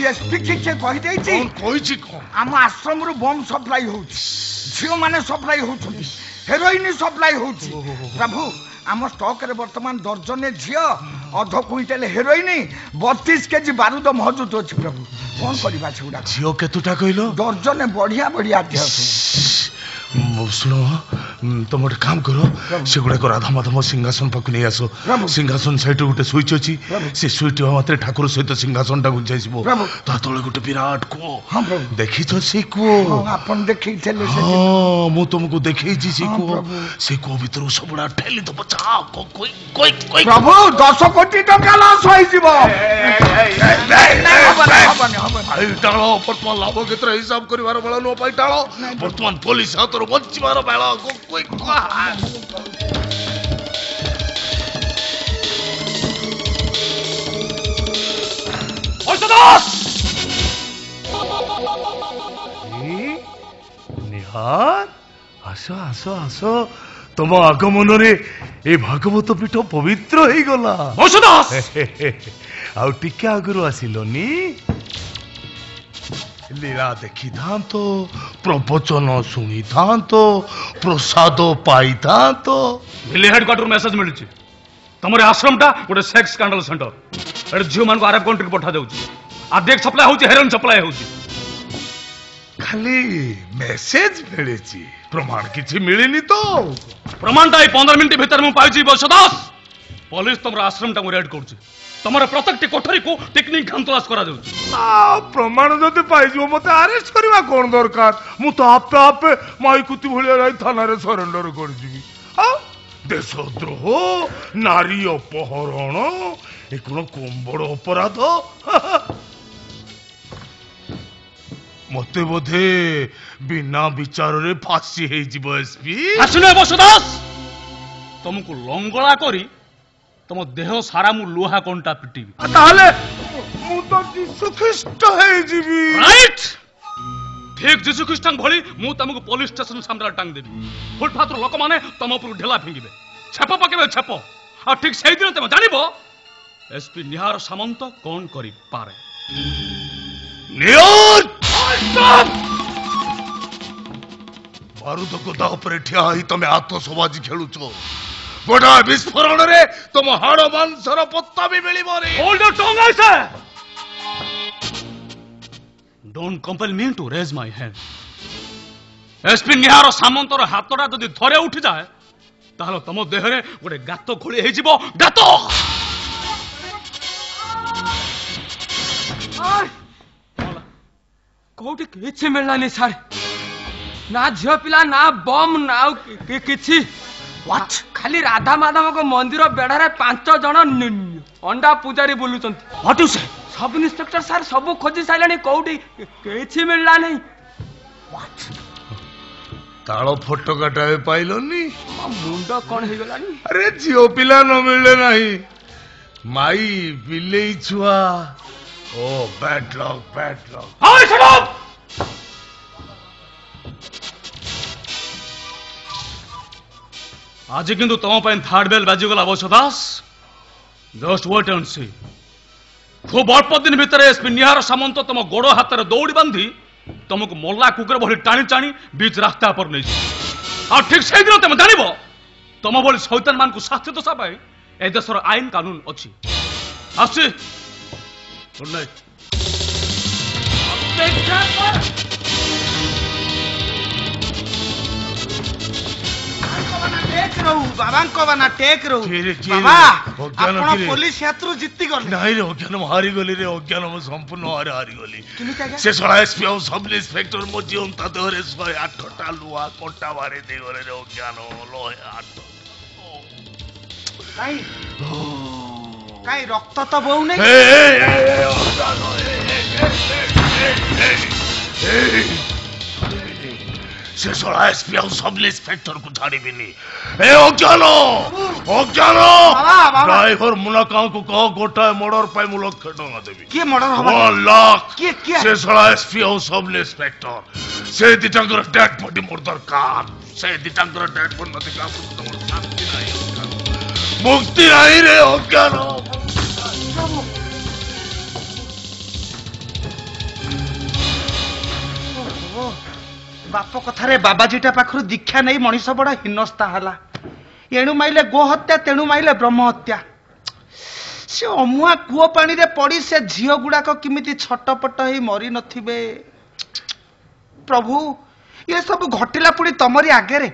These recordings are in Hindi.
एसपी किए कहीदे आम आश्रम रु बम सप्लाई हो झील मैंने सप्लाई होती हेरोइन सप्लाई हो प्रभु आम स्टक रे वर्तमान दर्जने झी अध क्विंटाल हेरोइन 32 केजी बारूद महजूद अच्छी प्रभु कौन करवा सेगुड़ा झील केतुटा कहल दर्जने बढ़िया बढ़िया देह शुण तुम गोटे काम कर से गुड़ाक राधा माधव सिंहासन पाक नहीं आस सिंहासन साइड गोटे स्विच अच्छी से स्विच मात्र ठाकुर सहित सिंहासन टाक जाइब ता तले गोटे विराट कूओ देखी से कूओ मु तुमको देखी से कूओ भीतर सबुड़ा ठेली दब प्रभु 10 कोटी टका लॉस बर्तमान लाभ क्षेत्र हिसाब कर बेला नुह टाल बर्तमान पुलिस हाथ बचार बेला निहार आस आस आस तुम आगमन ए भागवत पीठ पवित्र हो गला आगे आगु आसिलनी लीला देखी था प्रवचन शुणी था प्रसाद पाई था हेडक्वार्टर मेसेज मिली तुम आश्रम टा गोटे सेक्स स्कैंडल सेंटर झील मान अरब कंट्री पठा जाऊँ आदेक सप्लाई हो हेरोइन सप्लाई हो खाली मेसेज मिली प्रमाण किसी मिलनी तो प्रमाणटा 15 मिनट भीतर मुझे पाई बसदास पुलिस तुम आश्रम टाइम रेड कर तुम प्रत्येक कोठरी को टेक्निक खानतलाश करा प्रमाण जब पाई मत अरेस्ट करवा कौन दरकार मु तो आपे आपे माईकुती भाई थाना सरेंडर कर देशद्रोह नारी अपहरण ए कौन कम बड़ अपराध मत बोधे बिना विचार रे फांसी एसपी बसदास तुमको लंगला करी तुम देह सारा मु लोहा कंटा पिटिबी ताले मु तो जीसु ख्रीष्ट है जीवी राइट ठीक जीसु ख्रीष्ट भली मु तुमको पुलिस स्टेशन सामने टांग देबी फुटपाथ लोक माने तुम ऊपर ढेला फिंगिबे छेप पकेबे छेप आ ठीक सेही दिन तुम जानिबो एसपी निहार सामंत कौन करि पारे निहार बारूद को दा ऊपर ठिया ही तुम आत्मसमाजी खेलुछो बड़ा विस्फोरण रे तुम हाड़ मांसर पत्ता भी मिली मोरी hold your tongue I say don't compel me to raise my hand SP Nihar Samantara हातटा जदि थरे उठी जाए ताहले तुम देह रे गोटे गात खोली हे जिवो गात कोठी किछि मिललानी सर ना झियो पिला ना बम ना किछि व्हाट खाली राधा माधव को मंदिर बेड़ारे 5 जन अंडा पूजारी बुलुचंती व्हाट यू से सब इंस्पेक्टर सर सब खोजी साइलानी कोठी किछि मिलला नहीं व्हाट तालो फोटो काटावे पाइलोनी मुंडो कोन हे गलानी अरे जियो पिला न मिलले नहीं माई बिलेई छुआ ओ बैड लक हाय शट अप आज किंतु तुम थार्ड बेल बाजीगला बसदास जस्ट वेट एंड सी खूब अल्प दिन भितर एसपी निहार सामंत तुम गोड़ हाथ में दौड़ी बांधी तुमको मल्ला कुकुर भली टाणी टाणी बीच रास्ता पर नहीं ठीक से दिन तुम जान तुम भली शैतान मान को शास्ति दशा पाए ए देशर आईन कानून अच्छी आसी गुड नाइट बाबा बना टेक रो बाबा आपण पुलिस यात्रु जित्ती गले नहीं रे अज्ञान हारी गली रे अज्ञान म संपूर्ण हारी गली से सळा एसपी और सब इंस्पेक्टर मो जीवंता देहरे 108 टा लुआ कोटा मारे दे गले रे अज्ञान लोहे 8 काई रक्त तो बहु नहीं से सळा एसपी और सब इंस्पेक्टर को छाड़ीबिनी ए अज्ञान ड्राइवर मुलाकाओं को कहो गोटा मर्डर पाई मु लाख टका देबी के मर्डर हबा 1 लाख के से सळा एसपी और सब इंस्पेक्टर से दिटांगर डेड बॉडी मोर दरकार से दिटांगर डेड बॉडी नदी का तुम शांति नहीं मुक्ति नहीं रे अज्ञान बाप कथारे बाबाजीटा पाखरु दीक्षा नहीं मनीष बड़ हिनस्ता हला एणु माइले गो हत्या तेणु माइले ब्रह्म हत्या से अमुआ कूओ पानी रे पड़ी से झियो गुड़ाक किमिति छटपट ही मरी नथिबे प्रभु ये सब घटिला पुणी तमरी आगे रे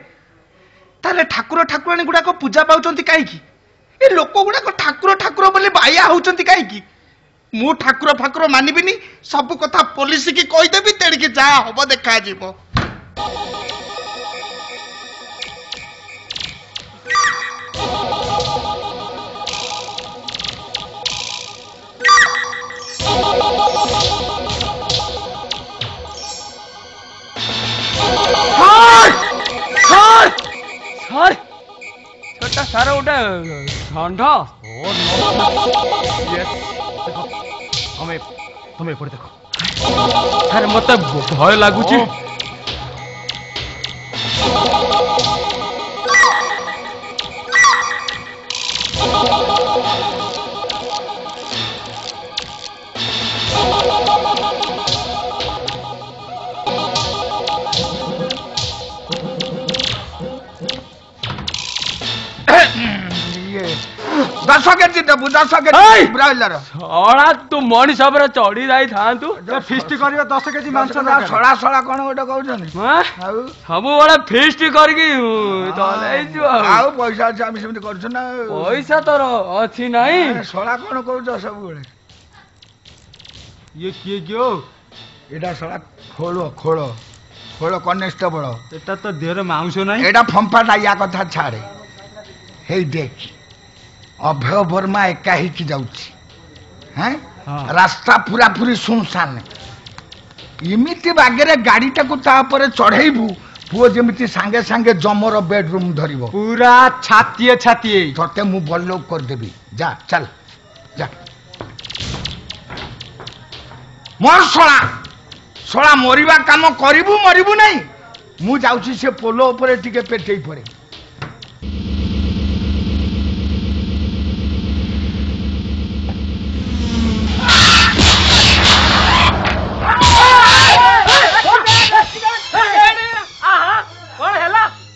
ताले ठाकुर ठाकुराणी गुड़ाक पूजा पाउचंती काईकी ए लोक गुड़ाक ठाकुर ठाकुर बोली बाया होउचंती काईकी मु ठाकुर फाकुर मानिबिनी सब कथा पुलिस की कहीदेवी तेणिकी जा हम देखा जीव छोटा सारा गोटे षंढ तुम्हें एपटे देखो अरे मत भय लगुच तू मणि सब चढ़ी जाई फिस्ट कर 10 केजी मांस सड़ा सड़ा कौन गोटे कहते सब बड़ा फिस्ट करके पैसा अच्छे आम सेमती कर पैसा तोर अच्छी नहीं सड़ा कौन कह सब ये किए क्यों एटा सड़ा खोल खोल खोल कनेस्टेबल एटा तो देहर मांस नहीं एटा फंफाटा या कथा छाड़े हे देख अभय वर्मा एका ही जाउछि हैं रास्ता पूरा पूरी सुनसान इमिति बागेरे गाड़ीटा को ता ऊपर चढ़ेबू पुओ जेमिति सांगे सांगे जमर बेडरूम धरिबो पूरा छातीए छातीए तते मु बल्लो कर देबी जा चल जा मोर सोळा सोळा मरिबा काम करिबू मरिबू नहीं मु जाउछि से पोलो ऊपर टिके पेटेई पड़े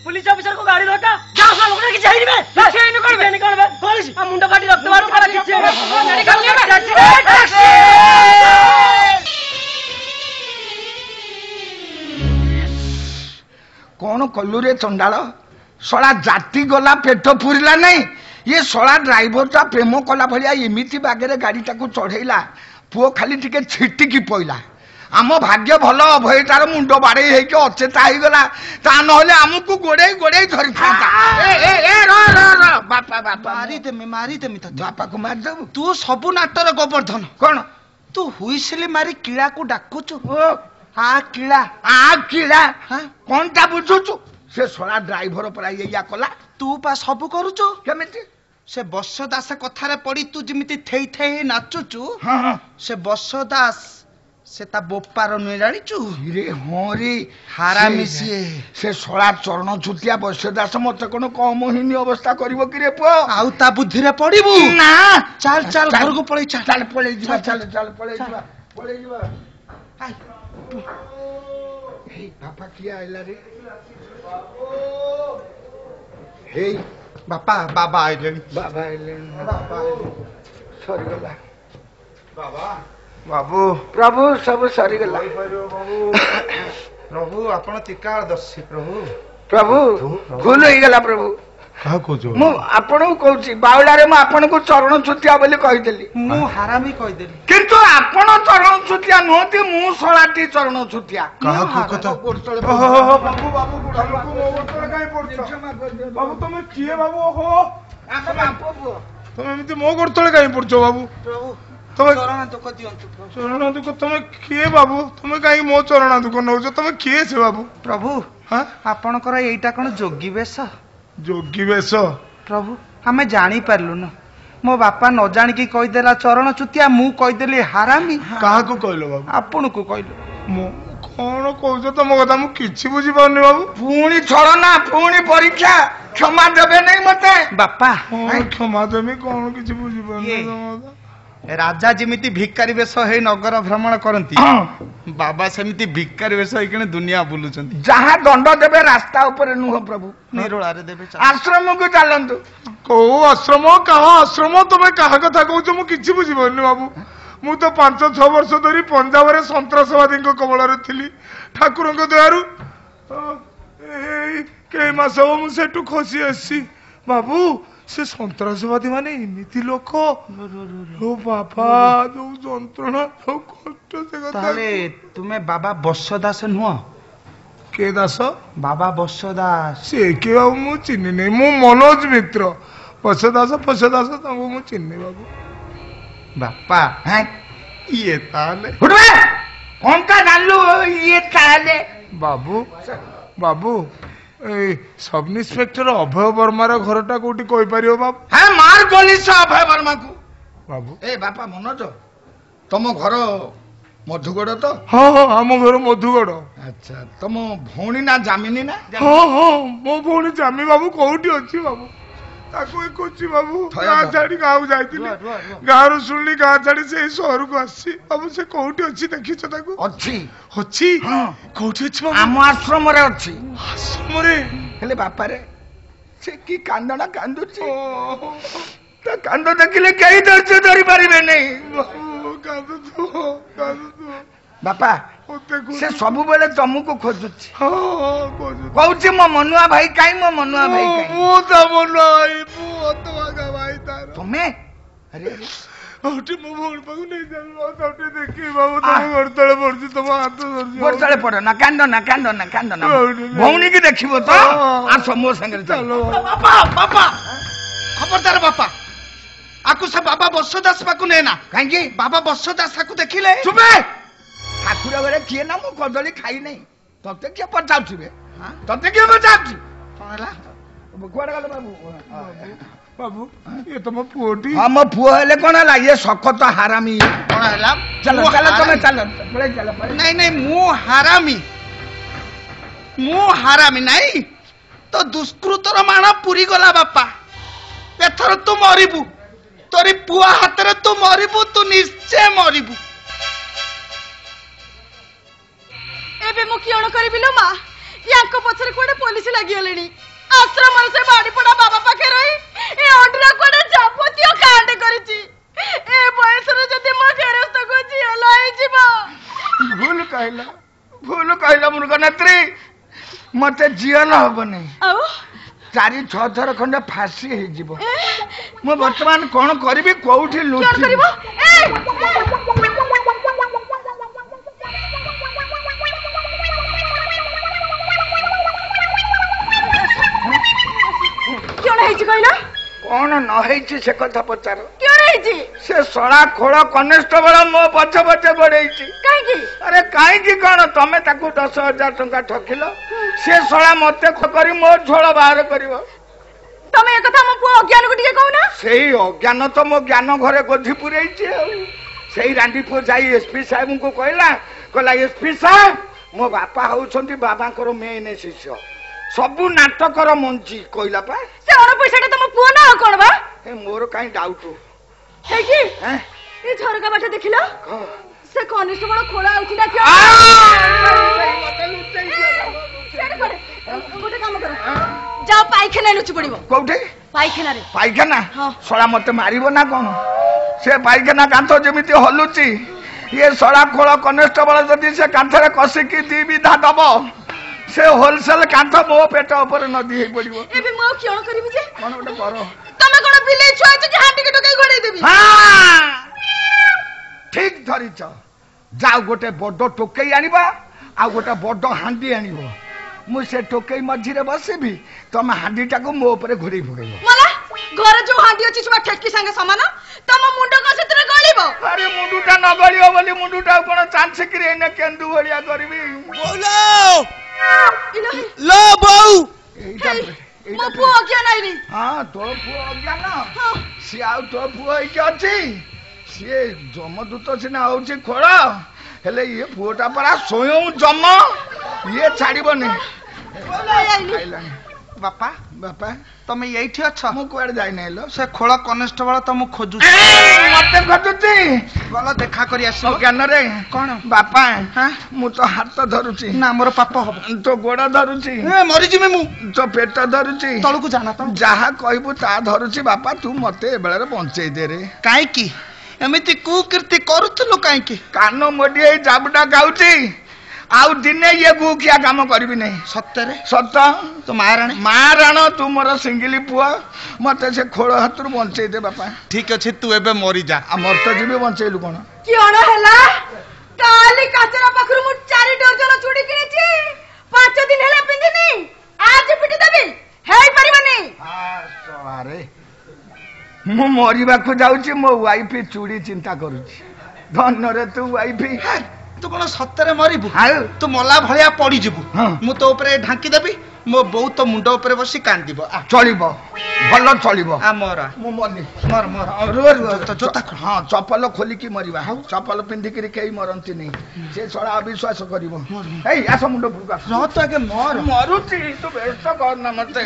पुलिस ऑफिसर को गाड़ी रोका जा उस लोग की चाहिए में पीछे निकल बे पुलिस आ मुंडा काटी रक्त मार के पीछे निकल ले कौन कलु रे चंडाल सड़ा जाति गला पेट पुरिला नहीं ये सड़ा ड्राइवरटा प्रेम कला भलिया एमिति बागेरे गाड़ीटा को चढ़ेला पुओ खाली टिके छिटिकी पइला आम भाग्य भल अभयटार मुंड बाड़े होके अचेता हो गला ता नहले आमको गोड़े गोड़े धरी बापा बापा मारी देमी तो बापा को मार देबू तू सबु नाटर गोवर्धन कौन तू हुईसिली मारी किड़ा को डाकुचु आ किड़ा कौन ता बुझुचु से सोला ड्राइवर पर या कला तू पा सबु करूचु केमिति से बस दास कथारे पड़ी तू जिमिति थेई थेई नाचुचु हां से बस दास से ता बोपार नुई जानिचु रे होरी हारामी से सोला चरण छुटिया बस दास मते कोन कम हिनी अवस्था करिवो कि रे पो आउ ता बुद्धि रे पड़िबू ना चल चल घर को पळै चल चल पळै जिबा चल चल पळै जिबा हे बापा किया आइला रे हे बापा बाबा आइले सरी गला बाबा बाबू प्रभु सब सरी गला प्रभु आपण तिकार दर्शी प्रभु प्रभु भूल हो गला प्रभु कहा कहजो मु आपन को कहूची बावड़ा रे मु आपन को चरण छुटिया बोली कहि देली मु हारामी कहि देली किंतु आपन चरण छुटिया नोती मु सोलाटी चरण छुटिया कहा को कथा बाबू बाबू बुढ़ा लोक मो गोतले काई पड़छ बाबू तुम किए बाबू हो आका बापू तुम एमिति मो गोतले काई पड़छ बाबू प्रभु तुम चरण दुख दियंतु चरण दुख तुम किए बाबू तुम काई मो चरण दुख नउछ तुम किए से बाबू प्रभु हां आपनकर एइटा कोन जोगी बेश जोगी बेश प्रभु हमें जानी पारलु न मो बापा न जान की कहि देला चरण चुतिया मु कहि देली हारामी कहा को कहलो बाबू आपन को कहलो मो कोन कहजो तुम कथा मु किछि बुझी पाउनी बाबू पुणी छड़ना पुणी परीक्षा क्षमा देबे नहीं मते बापा क्षमा देमी कोन किछि बुझी पाउनी राजा जिमिति भिकारी वेश हे नगर भ्रमण करती बाबा सेमिति भिकारी वेश हे दुनिया बुलुचंती जहाँ दंड देवे रास्ता ऊपर नुह प्रभु निरोଳାରେ देबे आश्रम को चलतु को आश्रम कहा आश्रम तुम क्या कथा कहूच मु किछि बुझिबनि बाबू मु तो 5-6 वर्ष धरी पंजाब रे सन्त्रासवादी कबल थी ठाकुर दयारु कई मास हम मु सेठू खसी आसी बाबू से सन्त्रासवादी माने इमिति लोक ओ बाबा जो जंत्रणा जो कष्ट से कथा ताले तुम्हें बाबा बसदास नुह के दास बाबा बसदास से के बाबू मु चिन्ह नहीं मु मनोज मित्र बसदास तांको मु चिन्ह बाबू बापा हैं ये ताले उठवे कौन का डालू ये ताले बाबू बाबू ए सब इंस्पेक्टर अभय वर्मार घरटा कोठी कहि परियो बाबू है मार गोली से अभय वर्मा को बाबू ए बापा मनोज तुम घर मधुगढ़ तो हाँ हाँ आम घर मधुगढ़ अच्छा तुम भौणी ना जामिनी ना हाँ हाँ मो भौणी जामी बाबू कोठी अछि बाबू ताको एक कोची बाबू गाँ छाड़ी गाँव जाइतिली गाँ रो सुनली गाँ छाड़ी से शहर को आसी बाबू से कोठी अछि देखिछ ताको अच्छी अछि हाँ कोठी अछि बाबू आम आश्रम रे अच्छी आश्रम रे हेले बापा रे से की कांदना कांदुची तो कांद देखिले कई धैर्य धरी पारिबे नहीं बाबू कांदु बापा से सब बेले तुमको खोजुची हाँ खोजु कहूची मो मनुआ भाई काई मो मनुआ भाई काई मो ता मनुआ भाई मो तो भाई तार तुम्हें अरे अरे ओटी मो भोर पागु नहीं जान ओटी देखी बाबू तुम घर तळे पड़छि तुम हाथ धरछि गोर तळे पड़ो ना कांदो ना भौणी की देखिबो तो आ समो संगे चलो बापा बापा खबरदार बापा आकु से बाबा बसदास पाकु नेना कांगी बाबा बसदास आकु देखिले चुपे ठाकुर घरे किए ना मु कदली खाई नहीं तते किए पचाउछि बे तते किए पचाउछि कोनला कुआडे गले बाबू बाबू ये तो मो पुओटी हम पुओ हेले कोन हला ये सखत हारामी कोनला चलो चलो तुम चलो पळे चलो नहीं नहीं मु हारामी नहीं तो दुष्कृतर माण पुरी गला बापा एथर तू मरिबू तोरी पुआ हाथ रे तू मरिबू तू निश्चय मरिबू एबे मु कियण करबी लो मा याको पछरे कोडे पुलिस लागि गलेनी आश्रम से बाड़ी पड़ा बाबा पाखे रही ए ऑर्डर कोडे जापतियो कांड करिछि ए बयस रे जदी म फेरस्त को जियलाई जिबा भूल कहला मुर्गनात्री मते जियन हबनी आउ 4-6 थर खंडे फांसी हे जिवो मो वर्तमान कोन करबी कोउठी लुटी क्या करबो ए क्यों नहीं जी कहला कौन न हेछि से कथा पचार क्यों नहीं जी से सळा खोळ कनेस्टेबल मो पछ पछ गडेछि काहे की अरे काहे की कोन तमे ताकू 10,000 टंका ठकिलो से सळा मते खकरी मो झोळ बाहर करिवो तमे एक कथा मो पुओ अज्ञान को टिके कहूना सेही अज्ञान तो मो ज्ञान घरे गोधी पुरैछि सेही रांडी पो जाई एसपी साहेब को कहला एसपी साहेब मो बापा होउछंती बाबांकर मेन शिष्य सबु नाटकर मंची कहला पा से और पैसाटा तम पुओ ना कोन बा ए मोर काई डाउट है की हैं ए झरका बाटे देखिलो से कनिष्ठ बड़ खोला आउची ना क्या गोटे काम करो जाओ पाइखाना लुचि पड़िबो कोठे पाइखाना रे पाइखाना हाँ। सड़ा मते मारिबो ना कोन से पाइखाना कांथ जेमिति हलुची ये सड़ा खोल कनेस्टेबल जदि से कांथरे कसिकी दी विधा दबो से होलसेल कांथ मो पेट ऊपर नदी हे पड़िबो एबे मो क्यों करबी जे कोन गोटे करो तमे कोन बिले छुआ कि हांडी के टोकाई घोड़े देबी हां ठीक धरिच जाओ गोटे बड़ टोकई आनिबा आ गोटे बड़ हांडी आनिबो मु से टोकई मझी रे बसिबी तमे हांडीटा को मो ऊपर घोड़ी भगैबो मला घर जो हांडी अछि छुआ ठेकी संगे समान तम मुंड को सेतरे गळिबो अरे मुंडुटा न गळियो बोली मुंडुटा कोन चांस करी एने केंदु भलिया करबी बोलो इलाही लो बाऊ मो पुओ क्या नाइनी हां तो पुओ अज्ञान हां सी आउ तो पुओ के अछि सी जमदूत सिना होछि खोळ हेले ये पुओटा परा स्वयं जम ये छाड़िबो नै आइली आइलानी बापा बापा तमे एठी अछ मु कुआडे जाई नै लो से खोल कनेस्टेबल तमु खोजु मते खोजुची गल देखा करी आसी ज्ञान रे कोन बापा हां मु तो हाथ धरुची ना मोर पाप हबो तो गोड़ धरुची ए मरि जिमे मु तो पेट धरुची तळकु जाना त जहा कहबू ता धरुची बापा तू मते बेले रे बंचै दे रे काई की एमिति कुकीर्ति करूथलो काई की कानो मोडी जाबडा गाउची आउ दिने ये गुखिया काम करबी नहीं सत्य रे सत तो महाराणी महाराण तू मोर सिंगिली पुआ मते से खोल हाथरू बंचै दे बापा ठीक अछि तू एबे मरि जा हमर तो जीवे बंचैलु कोन किण हला काली काचरा पाखरु मु 4 डजन चूड़ी किनेछि 5 दिन हेला पिंदिनी आज पिटी देबी हेई परिबनी अरे मु मरिबा को जाउची मो वाइफ चूड़ी चिंता करूची धन रे तू वाइफ तू कोन सत्य रे मरिबु हाउ तू मला भलिया पड़ी जिबु हां मु तो ऊपर ढांकी देबी मो बहु तो मुंड ऊपर बसी कांदिबो चलिबो भलो चलिबो आ मोरा मु मरनी मर मर रो तो जोता हां चप्पल खोली की मरिबा चप्पल पिंदी करी केई मरंती नहीं से छोड़ा अविश्वास करिवो एई आस मुंड फुका रह तो आगे मर मरुची तू व्यस्त कर ना मते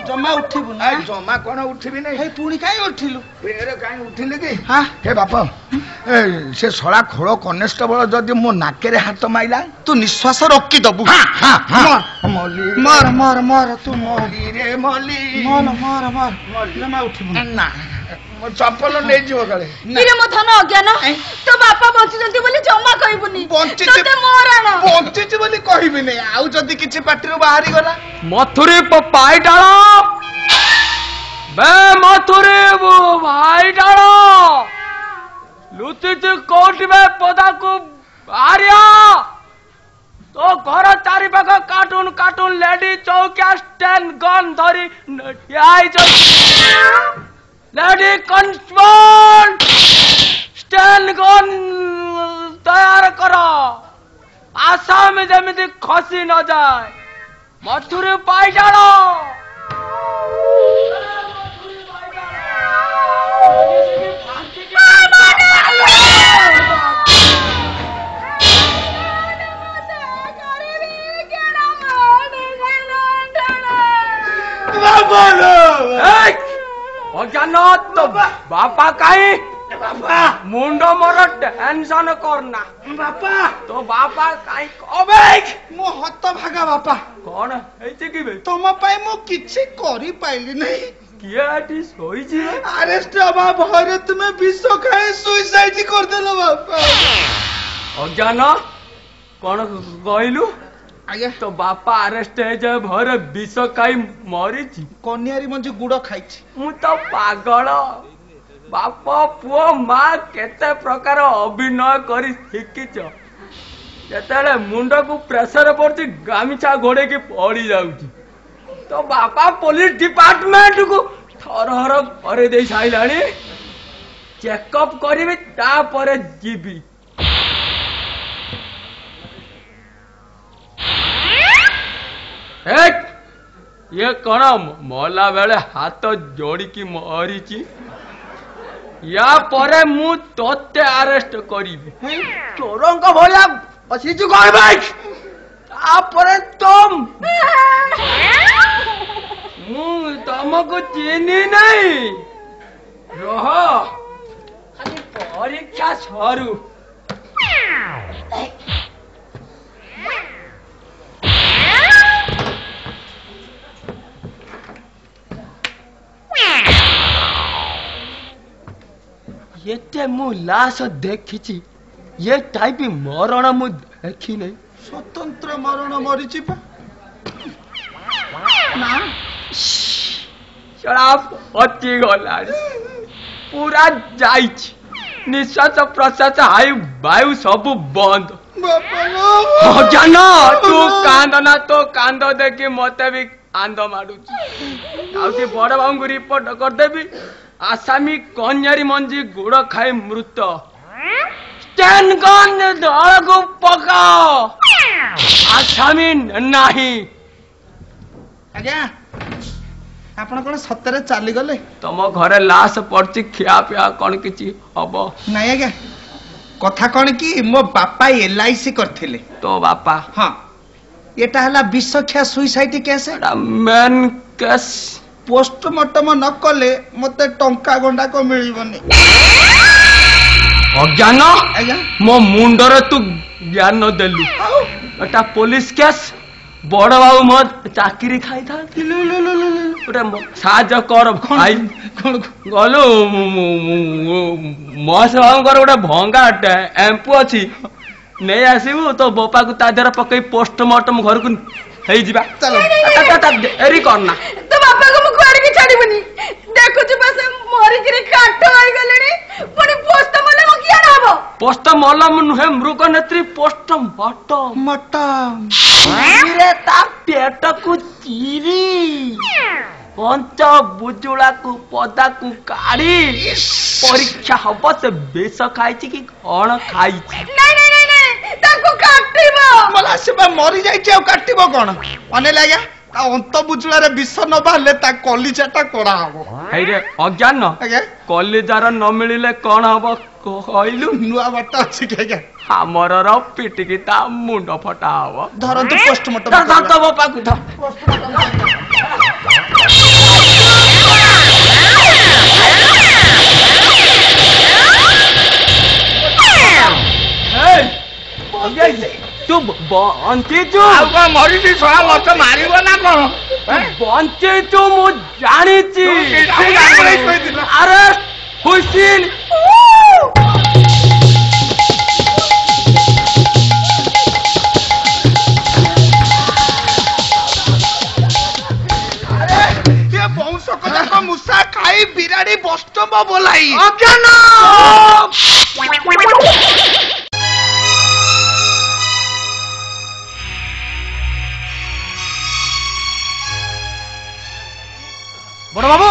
जमा उठिबु ना ए जमा कोन उठिबी नहीं हे पुणी काई उठिलु फेरे काई उठिले की हां हे बापा ए से सळा खोळ कनेस्टेबल जदी मो नाके रे हाथ माइला तू निश्वास रोकी दबु हां हां मली मर मर मर तू मर मली रे मली मर मर मर जमा उठिबु ना मो चप्पल नै जिवो गले इरे मो धन अज्ञान तो बापा बंची जंती बोली जम्मा कहबुनी बंची तते मोराण बंची बोली कहबी नै आउ जदी किछि पाटिरो बाहरी गला मथुरी पाई डालो बे मथुरी वो भाई डालो लुचित कोट में पदा को आर्या तो घर चारि पाख कार्टून कार्टून लेडी चौकिया स्टैंड गन धरी आई लेडी कॉन्स्टेबल स्टैंड गन तैयार करो आसाम में जमीती खसी न जाए मथुरी पाई डालो अज्ञान तो बापा कहीं मुंड मोर टेंशन करना बापा तो बापा कहीं कबे मो हत भागा बापा कौन है कि बे तुम पाई मो किछि करि पाइली नहीं किया एटी सोई छी अरेस्ट हवा भरे तुमे विष खाए सुसाइड कर देलो बापा अज्ञान कौन कहलु आगे तो बापा अरेस्ट है जे भरे विष खाई मरी छी कन्यारी मंजी गुड़ खाइछि मु तो पागल बाप पुओ माँ केते प्रकार अभिनय करी शिखिच जेतेले मुंड को प्रेशर पड़ती गामिछा घोड़े की पड़ी जाउची तो बापा पुलिस डिपार्टमेंट को थरहर करे दे साइलानी चेकअप करिबी तापरे जीबी एक ये कौन मला बेले हाथ जोड़ी की मरीची या परे मु तोते अरेस्ट करिबी चोरंक भलिया बसिचु कहबे तापरे तुम मु तुमको चिनी नहीं रह खाली परीक्षा सरू ये मु लाश देखी ये टाइप मरण मु देखी नहीं स्वतंत्र मरण मरीची पा ना शराब पची गला पूरा जाइछ निश्वास प्रश्वास हाई वायु सब बंद जान तू कांद ना तो कांद देखी मते भी कांद मारूची बड़ बाबू को रिपोर्ट करदेवी आसामी कन्यारी मंजी गुड़ खाई मृत स्टैंड गन दल को पकाओ आसामी नहीं आज्ञा आपण कोन सतरे चाली गले तुम घरे लाश पड़ची खिया पिया कौन किछि हब नहीं आज्ञा कथा कौन कि मो बापा एलआईसी करथिले तो बापा हाँ एटा हला विश्वख्या suicide case main case postmortem न कले मते टंका गंडा को मिलिबनी। अज्ञान आज्ञा मो मुंडरे तू ज्ञान देलु एटा पुलिस केस बड़ बाबू मो चाकरी खाई था गोटे साहाଯ୍ୟ कर भाई गलु महेश बाबूଙ୍କର ଗୋଟେ भंगा एम्पू अच्छी नहीं आसबू तो बोपा को ता देहर पकई पोस्टमार्टम घर को हेई जिबा चलो एरी करना तो बापा को मुझे आड़े छाड़बनी देखु बस मरिक काठ हो गले पुणी पोस्टमार्टम किया हब पोस्टमार्टम नुहे मृग नेत्री पोस्टमार्टम मटम रे ता पेट को चीरी पंच बुजुला को पदा को काढ़ी परीक्षा हब से बेस खाई कि कौन खाई नहीं नहीं नहीं नहीं ताको काटिबो मला से मरी जाई आ काटिबो कोन अने लागया ता अंत बुजुला रे विष न बाले ता कलिजाटा कोड़ा हबो हे रे अज्ञान आज्ञा कलिजार न मिलिले कौन हब कहलु नुआ बाटा अछि के आज्ञा हमर र पिटिकी ता मुंड फटा हब धरंतु पोस्टमार्टम धर तो बापा को धर तू बंची तू मरी मत मारिब ना कौन बंची तू मु जानी अरे हुसैन वंश कथा मुसा खाई बिराड़ी बस्तम बोलाई अज्ञान बड़ बाबू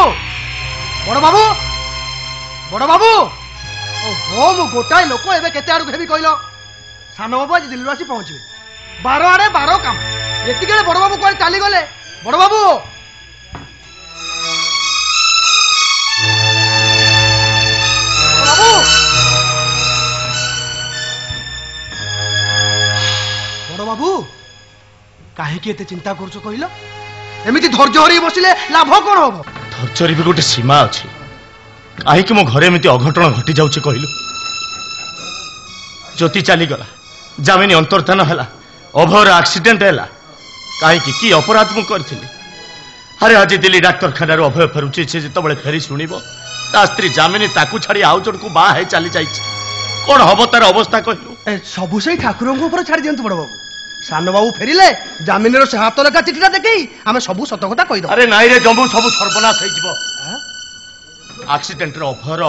बड़ बाबू बड़ बाबू ओहो मु गोटाए लोक एबे केते आडू हेबी कहलो सान बाबू आज दिल्ली आसी पहुंचे 12 आड़े 12 काम एतिके बड़ बाबू कोन चाली गले बड़ बाबू बड़ बाबू काहे की एते चिंता करछो कहलो एमिति धैर्य हरि बसिले लाभ कोन होबो धैर्य भी गोटे सीमा अच्छी कहीं मो घरे एमती अघटन घटी जाऊे कहलु ज्योति चलीगला जामिनी अंतर्धान है अभयर एक्सीडेंट है कहीं कि अपराध मुझे अरे आज दिल्ली डाक्तरखाना अभय फेरुची से जो फेरी शुणव ता स्त्री जामिनी ताकू छाड़ी आउ जन को बाहर चली जाइए कौन हम तार अवस्था कहलु सबू से ठाकुर छाड़ दिंतु बड़ बाबू सान बाबू फेरिले जामिनी से हाथ लेखा चिठीटा देखी आम सब सत कथा कहीद अरे नाई रे जम्बू सब सर्वनाश एक्सीडेंट अभयर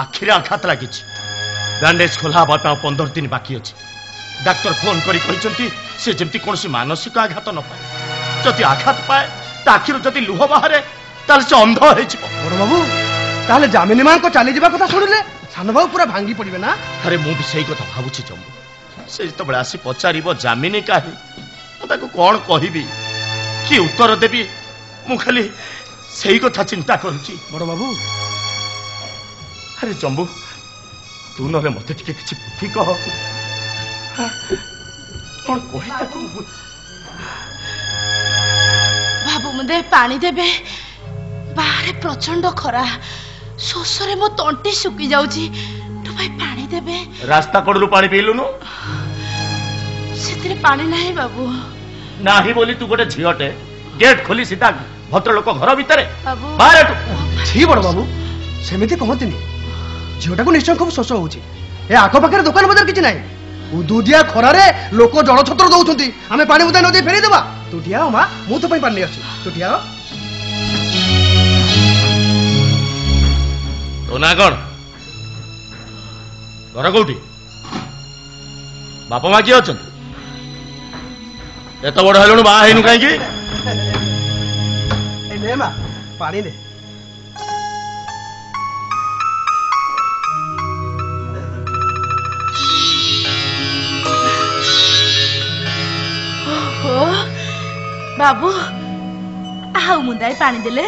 आखिरे आघात लगी बैंडेज खोला 15 दिन बाकी अच्छी डाक्तर फोन करी जमी कौन मानसिक आघात न पाए जदि आघात पाए आखिर जदि लुह बाहर ताल से अंध हो बड़ बाबू ताले जामिनी मां को चली जावा कथा सुनिले सान बाबू पूरा भांगी पड़िबे ना अरे मु भी सही कथा भाबुछि जम्बू से जो आसी पचारिब जामिनी काहे मुझे कौन कहबी कि उत्तर देवी मु खाली सही कथा चिंता करुची बड़ बाबू अरे जम्बू तू ना मत किसी बुद्धि कह कौन कही बाबू मुझे पानी देबे बाहर प्रचंड खरा शोषरे मो तंटी सुखी जाउची तो भाई पानी देबे रास्ता कड़ू पानी पीलुनु सेतरे पानी नहीं बाबू नाही बोली तू गोटे झीटे गेट खोली सीधा भद्रलोक घर भितर बाबू बाहर छी बड़ बाबू सेमिति कहतिनी झीटा को निश्चय खूब शोष होउची ए आखो पाखे दुकान बजार किछि नाही उदुदिया खरारे लोक जल छत्र दउछंती आमे पानी बुदा नदी फेरी देबा तुटिया मा मु तो पई पानी अछि तुटिया तो ना कौन घर कौटी बापा माँ किए अच्छा एत बड़ हेलु बाहा हेनु कहीं ले मा पानी दे बाबू आउ मुंदाई पानी देले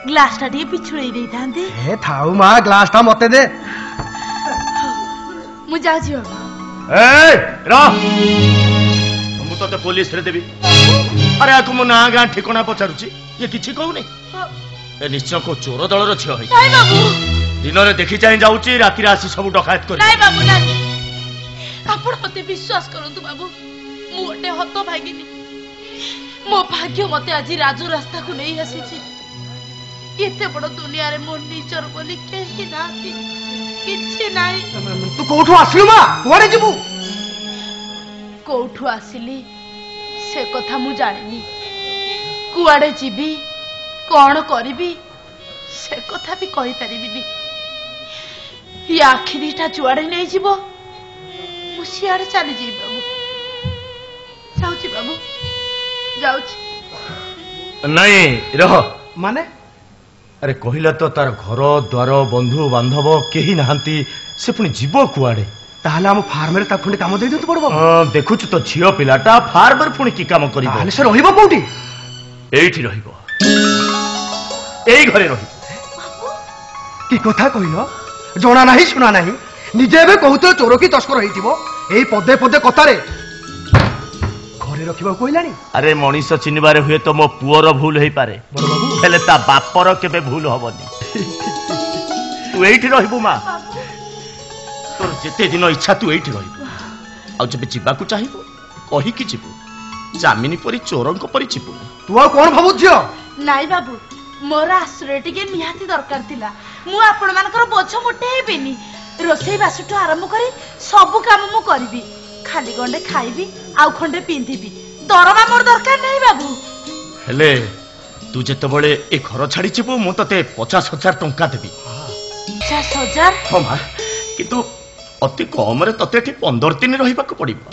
ग्लास टा टिके पिछुळेई देई थांती ए थाउ मा ग्लास टा मते दे मु जाउछी बाबू ए रा हम तो पुलिस रे देबी अरे आको मो ना गाँ ठिकଣା पचारुची ये किछि कहूनी ए निश्चय को चोर दलर झियो होई ନାଇଁ ବାବୁ दिन रे देखि चाहि जाउची राति रे आसी सब डकायत करी ନାଇଁ ବାବୁ ନାଇଁ ଆପଣ ମତେ ବିଶ୍ୱାସ କରନ୍ତୁ ବାବୁ ମୁଁ ଗୋଟେ ହତ ଭାଗିନି ମୋ ଭାଗ୍ୟ ମତେ ଆଜି ରାଜୁ ରାସ୍ତାକୁ ନେଇ ଆସିଛି ଏତେ ବଡ଼ ଦୁନିଆରେ ମୋ ନିଜର ବୋଲି କେହି ନାହାନ୍ତି କିଛି ନାହିଁ ତୁ କୋଉଠୁ ଆସିଲୁ ମା କୁଆଡେ ଯିବୁ କୋଉଠୁ ଆସିଲି ସେ କଥା ମୁଁ ଜାଣିନି କୁଆଡେ ଯିବି କଣ କରିବି ସେ କଥା ବି କହିପାରିବିନି ଏ ଆଖି ଦିଟା ଯୁଆଡେ ନେଇଯିବ ମୁଁ ସିଆଡେ ଚାଲିଯିବି ବାବୁ ଯାଉଛି ବାବୁ ଯାଉଛି नहीं रह ମାନେ अरे कहिला तो तार घर द्वार बंधु बांधव केही नाहंती से पुणी जीव कुआडे ତାହେଲେ ଆମ ଫାର୍ମରେ ତାକୁ ଖଣ୍ଡେ କାମ ଦେଇ ଦିଅନ୍ତୁ ବଡ ବାବୁ देखुछु तो झियो पिलाटा फार्मर पुणी की काम करिवो ତାହେଲେ ସେ ରହିବ କୋଉଠି एठी रहिबो एई घरे रहिबो କି କଥା କହିଲ ଜଣା ନାହିଁ ଶୁଣା ନାହିଁ ନିଜେ ଏବେ କହୁଥିଲ ଚୋର କି ତସ୍କର ହେଇଥିବ ଏଇ ପଦେ ପଦେ କଥାରେ ଘରେ ରଖିବାକୁ କହିଲାଣି अरे मनीष चिन्हबारे हुए तो मो पुअर भूल हेई पारे हेले ता बापर केबे भूल हबनी तू एठी रहिबो मा तोर जेते दिन इच्छा तू एठी रहिबो आ जबे जिबाकू चाहिबो कहि कि जिबो जामिनी परी चोरंक परी जिबो ତୁ ଆଉ କଣ ଭାବୁଛୁ ଝିଅ ନାଇଁ ବାବୁ ମୋର ଆଶ୍ରୟ ଟିକେ ନିହାତି ଦରକାର ଥିଲା ମୁଁ ଆପଣମାନଙ୍କର ବୋଝ ମୋଟେ ହେବିନି ରୋଷେଇ ବାସଠୁ ଆରମ୍ଭ କରି ସବୁ କାମ ମୁଁ କରିବି ଖାଲି ଗଣ୍ଡେ ଖାଇବି ଆଉ ଖଣ୍ଡେ ପିନ୍ଧିବି ଦରମା ମୋର ଦରକାର ନାହିଁ ବାବୁ हेले तू जेतेबळे ए घर छाडी जिबो मु तते 50,000 टंका देबी 50,000 हो मा किंतु अति कम रे तते एठी 15 दिन रहिबाकू पड़िबो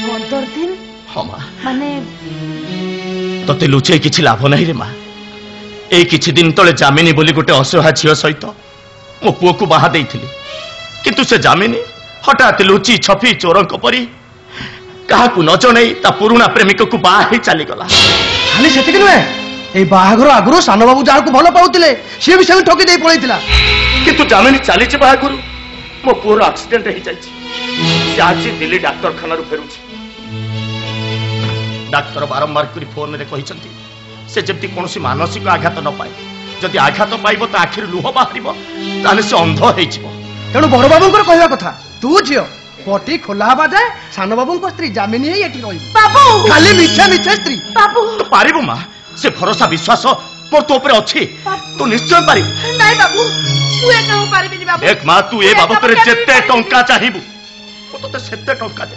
15 दिन हो मा माने तते लुचे किछि लाभ नाही रे मा ए किछि दिन तळे जामिनी बोली गोटे असहा झियो सहित मो पुओ को बाहा देइथिली किंतु से जामिनी हठात लुची छपी चोरंक परी काहाकू न जणै ता पुरुणा प्रेमिक को बाहा ही चली गला ଖାଲି ସେତିକି ନୁହେଁ ଏଇ ବାହାଘର ଆଗରୁ ସାନ ବାବୁ ଯାହାକୁ ଭଲ ପାଉଥିଲେ ସିଏ ବି ସେମିତି ଠକି ଦେଇ ପଳେଇଥିଲା किंतु जामिनी चली बाहागुरु मो पुओर एक्सीडेंट हो जाइछि से आज दिल्ली डाक्तरखाना रु फेरुछि डाक्तर बारंबार करी फोन रे कहिसंती से जेमती कोनोसी मानसिक आघात न पाए जदि आघात पाइबो त आखिर लुह बाहरिबो ताले से अंध हेइजिबो ତେଣୁ ବଡ ବାବୁଙ୍କର କହିବା କଥା ତୁ ଝିଅ ପଟି ଖୋଲା ହେବା ଯାଏ ସାନ ବାବୁଙ୍କ ସ୍ତ୍ରୀ ଜାମିନୀ ହେଇ ଏଠି ରହିବୁ ବାବୁ ଖାଲି ମିଛା ମିଛା ସ୍ତ୍ରୀ ବାବୁ तो पारिबो मा से भरोसा विश्वास मोर तो ऊपर अछि तू निश्चय पारिबो ନାଇଁ ବାବୁ ତୁ ଏ କାମ ପାରିବିନି ବାବୁ देख मा तू ए बाबतरे जेते टंका चाहिबु ओ तो सेते टंका दे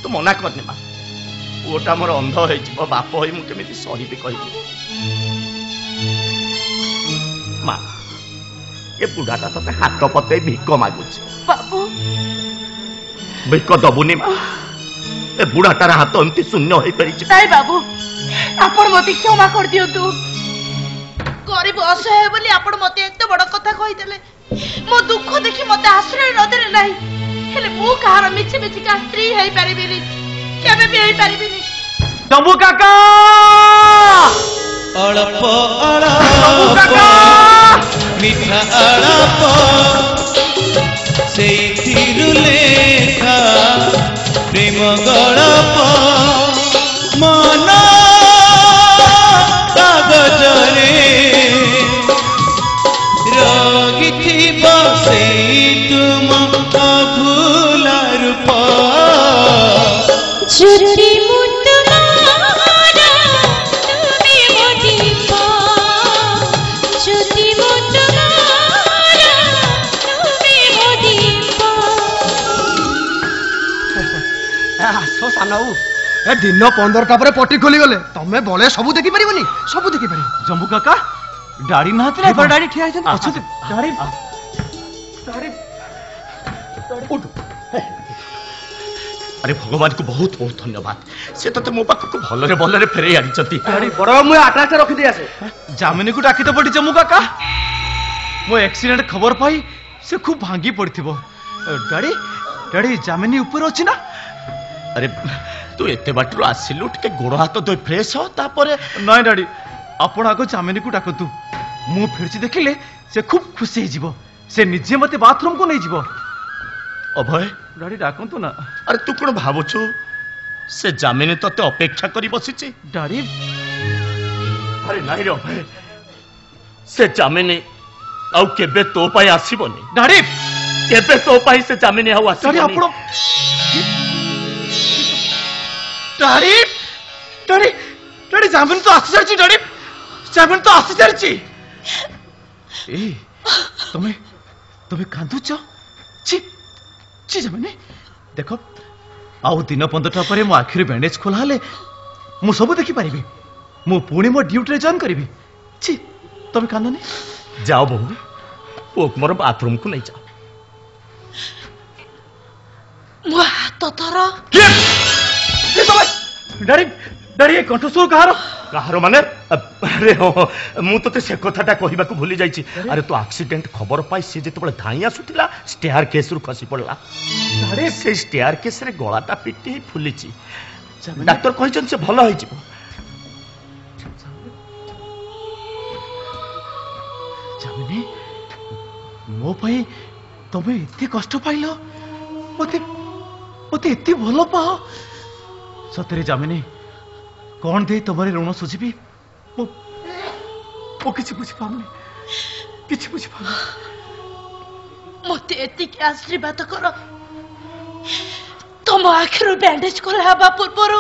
तू मना करनी मा ओटा मोर अंध हेइजिबो बाप होई मु केमिति सहिबी कहिबी मा ये बुढ़ाटा तते हाथ पते भिक मागुछि बाबू भिक दबुनी मा ए बुढ़ाटार हाथ एमती शून्य होई परिछि ନାଇଁ ବାବୁ ଆପଣ ମତେ କ୍ଷମା କରିଦିଅନ୍ତୁ ଗରିବ ଅସହାୟ ବୋଲି ଆପଣ ମତେ ଏତେ ବଡ କଥା କହିଦେଲେ ମୋ ଦୁଃଖ ଦେଖି ମତେ ଆଶ୍ରୟ ନଦେଲେ ନାହିଁ ହେଲେ ମୁଁ କାହାର ମିଛି ମିଛିକା ସ୍ତ୍ରୀ ହେଇପାରିବିନି କେବେ ବି ହେଇପାରିବିନି शंभू काका अळप शंभू काका मिठा अळप सेइथिरु लेखा प्रेम गळप मन कागजरे रगिथिब सेइ तुम अभूला रूप श्रुति मुत मारा तुमे मोदीप श्रुति मुत मारा तुमे मोदीप ଆସ ସାନ ବାବୁ ଏ ଦିନ 15ଟା ପରେ ପଟି ଖୋଲିଗଲେ ତମେ ବଳେ ସବୁ ଦେଖିପାରିବନି ସବୁ ଦେଖିପାରିବ जम्बू काका डाड़ी नाहती ना ଏପଟେ ଡାଡି ଠିଆ ହେଇଛନ୍ତି ଅଛନ୍ତି ଡାଡି अरे भगवान को बहुत बहुत धन्यवाद से तते मो पाख को भलरे भलरे फेरे आनिचती ବଡ ବାବୁ ମୁଁ ଆଟାଚ ରଖି ଦେଇ ଆସେ जामिनी को डाकी तो पड़ी जम्मू काका मो एक्सीडेंट खबर पाई से खूब भांगी पड़थिबो डाड़ी डाड़ी जामिनी ऊपर अछि ना अरे तू एते बाटरो आसिलु टिके गोड़ हाथ धोई फ्रेश हो तापरे नाइ डाड़ी आपण आगो जामिनी को डाकतु मु फिरची देखिले से खूब खुशी हे जीवो से निजे मते बाथरूम को नै जीवो अभय डाड़ी डाकंतु ना अरे तू कोन भाबुछु से जामिनी तते अपेक्षा करी बसिची डैडी अरे नहीं रे अभय से जामिनी आउ केबे तो पाई आसीबनी डैडी केबे तो पाई से जामिनी आउ डैडी आसीबनी आपण डैडी डैडी डैडी जामिनी तो आसी सारची डैडी जामिनी तो आसी सारची ए तुम्हें तुम्हें कांदुच ची ची जामिनी देखो आउ दिन 15टा पर मो आखिर बैंडेज खोला हले मु सब देखि पारिबी मु पुणी मो ड्यूटी रे जॉइन करिबी छी तमे कांदनी जाओ बहू पुक मोर बाथरूम को नहीं जाओ मो हाथ थर डैडी डैडी कंठस्वर कहार कहार माने अरे हो मु तो से कथाटा कहबा को भूली जाईची अरे तो एक्सीडेंट खबर पाई से जेतबे धाई आसुतिला स्टेयर केस रु खसी पड़ला डैडी से स्टेयर केस रे गलाटा पिटी फुलिची डॉक्टर कहिचन से भलो होई जिवो जामिनी मो भाई तमे इतने कष्ट पाइल मते मते इतने भल पाओ सतरे जामिनी कौन दे तुम्हारे ऋण सुझी मो किसी बुझी पाऊनी किसी बुझी पाऊनी मते एतिक आशीर्वाद कर तुम आखिर बैंडेज कर हबा पूर्वर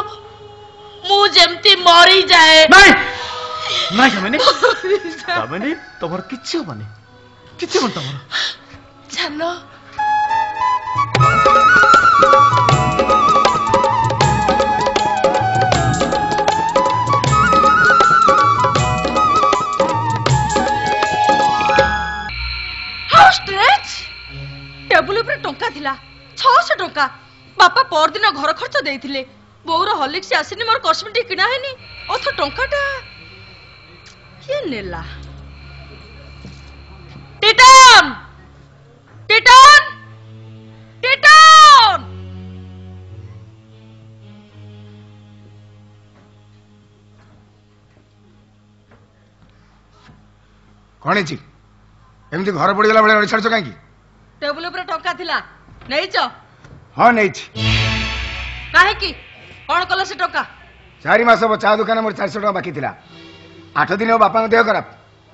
मु जेमती मरी जाए नहीं नहीं जामिनी जामिनी तमर किछि होबनी किछि मन तमर चलो टेबुल ऊपर टंका थिला 600 टंका बापा पर दिन घर खर्च देइथिले बोउर हॉर्लिक्स आसीनी मोर कॉस्मेटिक किना हेनी ओथ टंकाटा के नेला टिटन टिटन टिटन कौन जी एमती घर पड़गला भाई छाड़ कहीं टेबुल ऊपर टंका थिला नेइचो हाँ नहीं काहे की कौन कल से टंका 4 मास हम चा दुकान मोर 400 टका बाकी थिला 8 दिन हो बापा देह खराब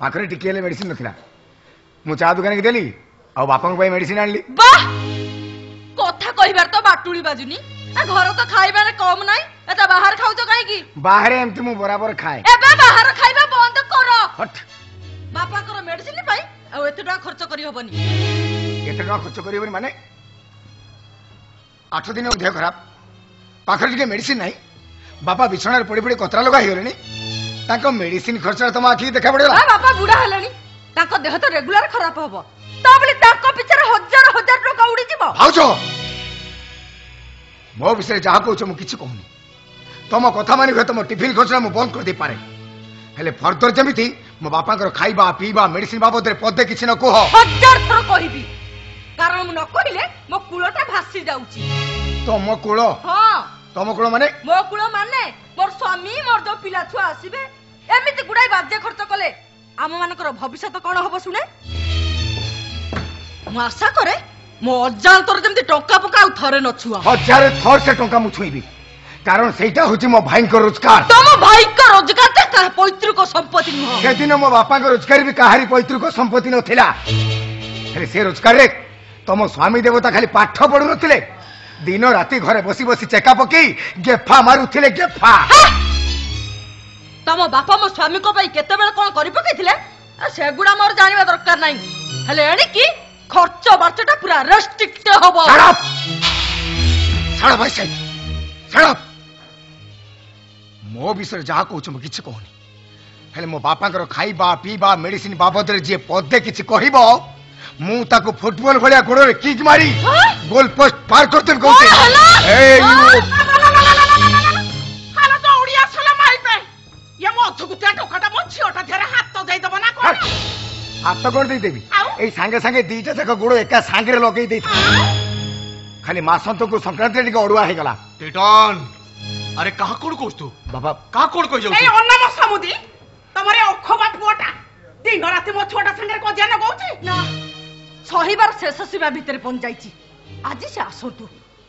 पाखरे टिके मेडिसिन नथिला मु चा दुकान के देली आ बापा को मेडिसिन आनली वाह कथा कहिबार तो बाटुली बाजुनी आ घर तो खाइबा रे कम नाही एता बाहर खाउ तो काहे की बाहर एमती मु बराबर खाए एबे बाहर खाइबा बंद करो हट बापा कर मेडिसिन पाई आ एते टका खर्च करी होबनी केते टका खर्च करी होबनी माने 8 दिन हो देह खराब पाखरे टिके मेडिसिन नाही बापा बिछणार पड़ी पड़ी कतरा लगा हिगलेनी ताको मेडिसिन खर्च तुम आखि देखा पड़ेला बापा बुढ़ा हेलेनी ताको देह तो रेगुलर खराब होबो तो बोले ताको पिछरे हजार हजार टका उड़ी जिवो भाउजो मो विषय जहा कहूछ मु किछि कहूनी तुम कथा मानि हुए तुम टिफिन खर्च मु बंद कर दे पारे हेले फर्दर जमिति मो बापा खाइबा पीबा मेडिसिन बाबद रे पदे किछि न कह हजार थर कहिबी कारण मु न कहिले मो कुळटा भासी जाउची तुम कुळ हां तुम कुळ माने मो कुळ माने मोर स्वामी मोर जो पिला छुआ आसीबे एमिति गुडाई बाध्य खर्च कले आम मानकर भविष्य कोन होबो सुने मु आशा करे मो अजांतर जेमति टंका पका थरे न छुआ हजार थर से टंका मु छुईबी कारण सेटा होची मो भाई को रोजगार तुम भाई का रोजगार ते का पैतृक संपत्ति न से दिन मो बापा को रोजगार भी काहारी पैतृक संपत्ति नथिला हेले से रोजगार रे तुम स्वामी देवता खाली पाठ पढु नथिले दिन राति घरे बसी बसी चेका पकई गेफा मारुथिले गेफा तम बापा मो स्वामी को भाई केते बेला कोन करि पकैथिले सेगुडा मोर जानिबा दरकार नाही हेले एनी की खर्च बार्चटा पूरा रेस्ट्रिक्ट होबो साड़ा भाई साड़ा मो विषय जहा कहूछ मु किछि कहनी हेले मो बापा खाइबा पीबा मेडिसिन बाबद रे जे पदे किछि कहिबो मु ताको फुटबॉल भलिया गोड़ रे किक मारी गोल पोस्ट पार करते कहते ए हालो तो उड़िया सला माई पे ये मो अथुकुतिया टोकाटा मो छियोटा धेरे हाथ तो देई दबो ना कोन हाथ कोन देई देबी ए संगे संगे दीटा जाक गोड़ एका सांगरे लगेई देई खाली मासंत को संक्रांति टिके अडुआ हे गला टिटन अरे कहा कोन कहस तू बाबा कहा कोन कहि जाउ ए अन्नम समुदी तमरे ओखबा पुआटा दिन राति मो छोटा संगे को जान गौची ना सहीबार शेष सीमा भितर पहुंच जाइछि आज से आसतु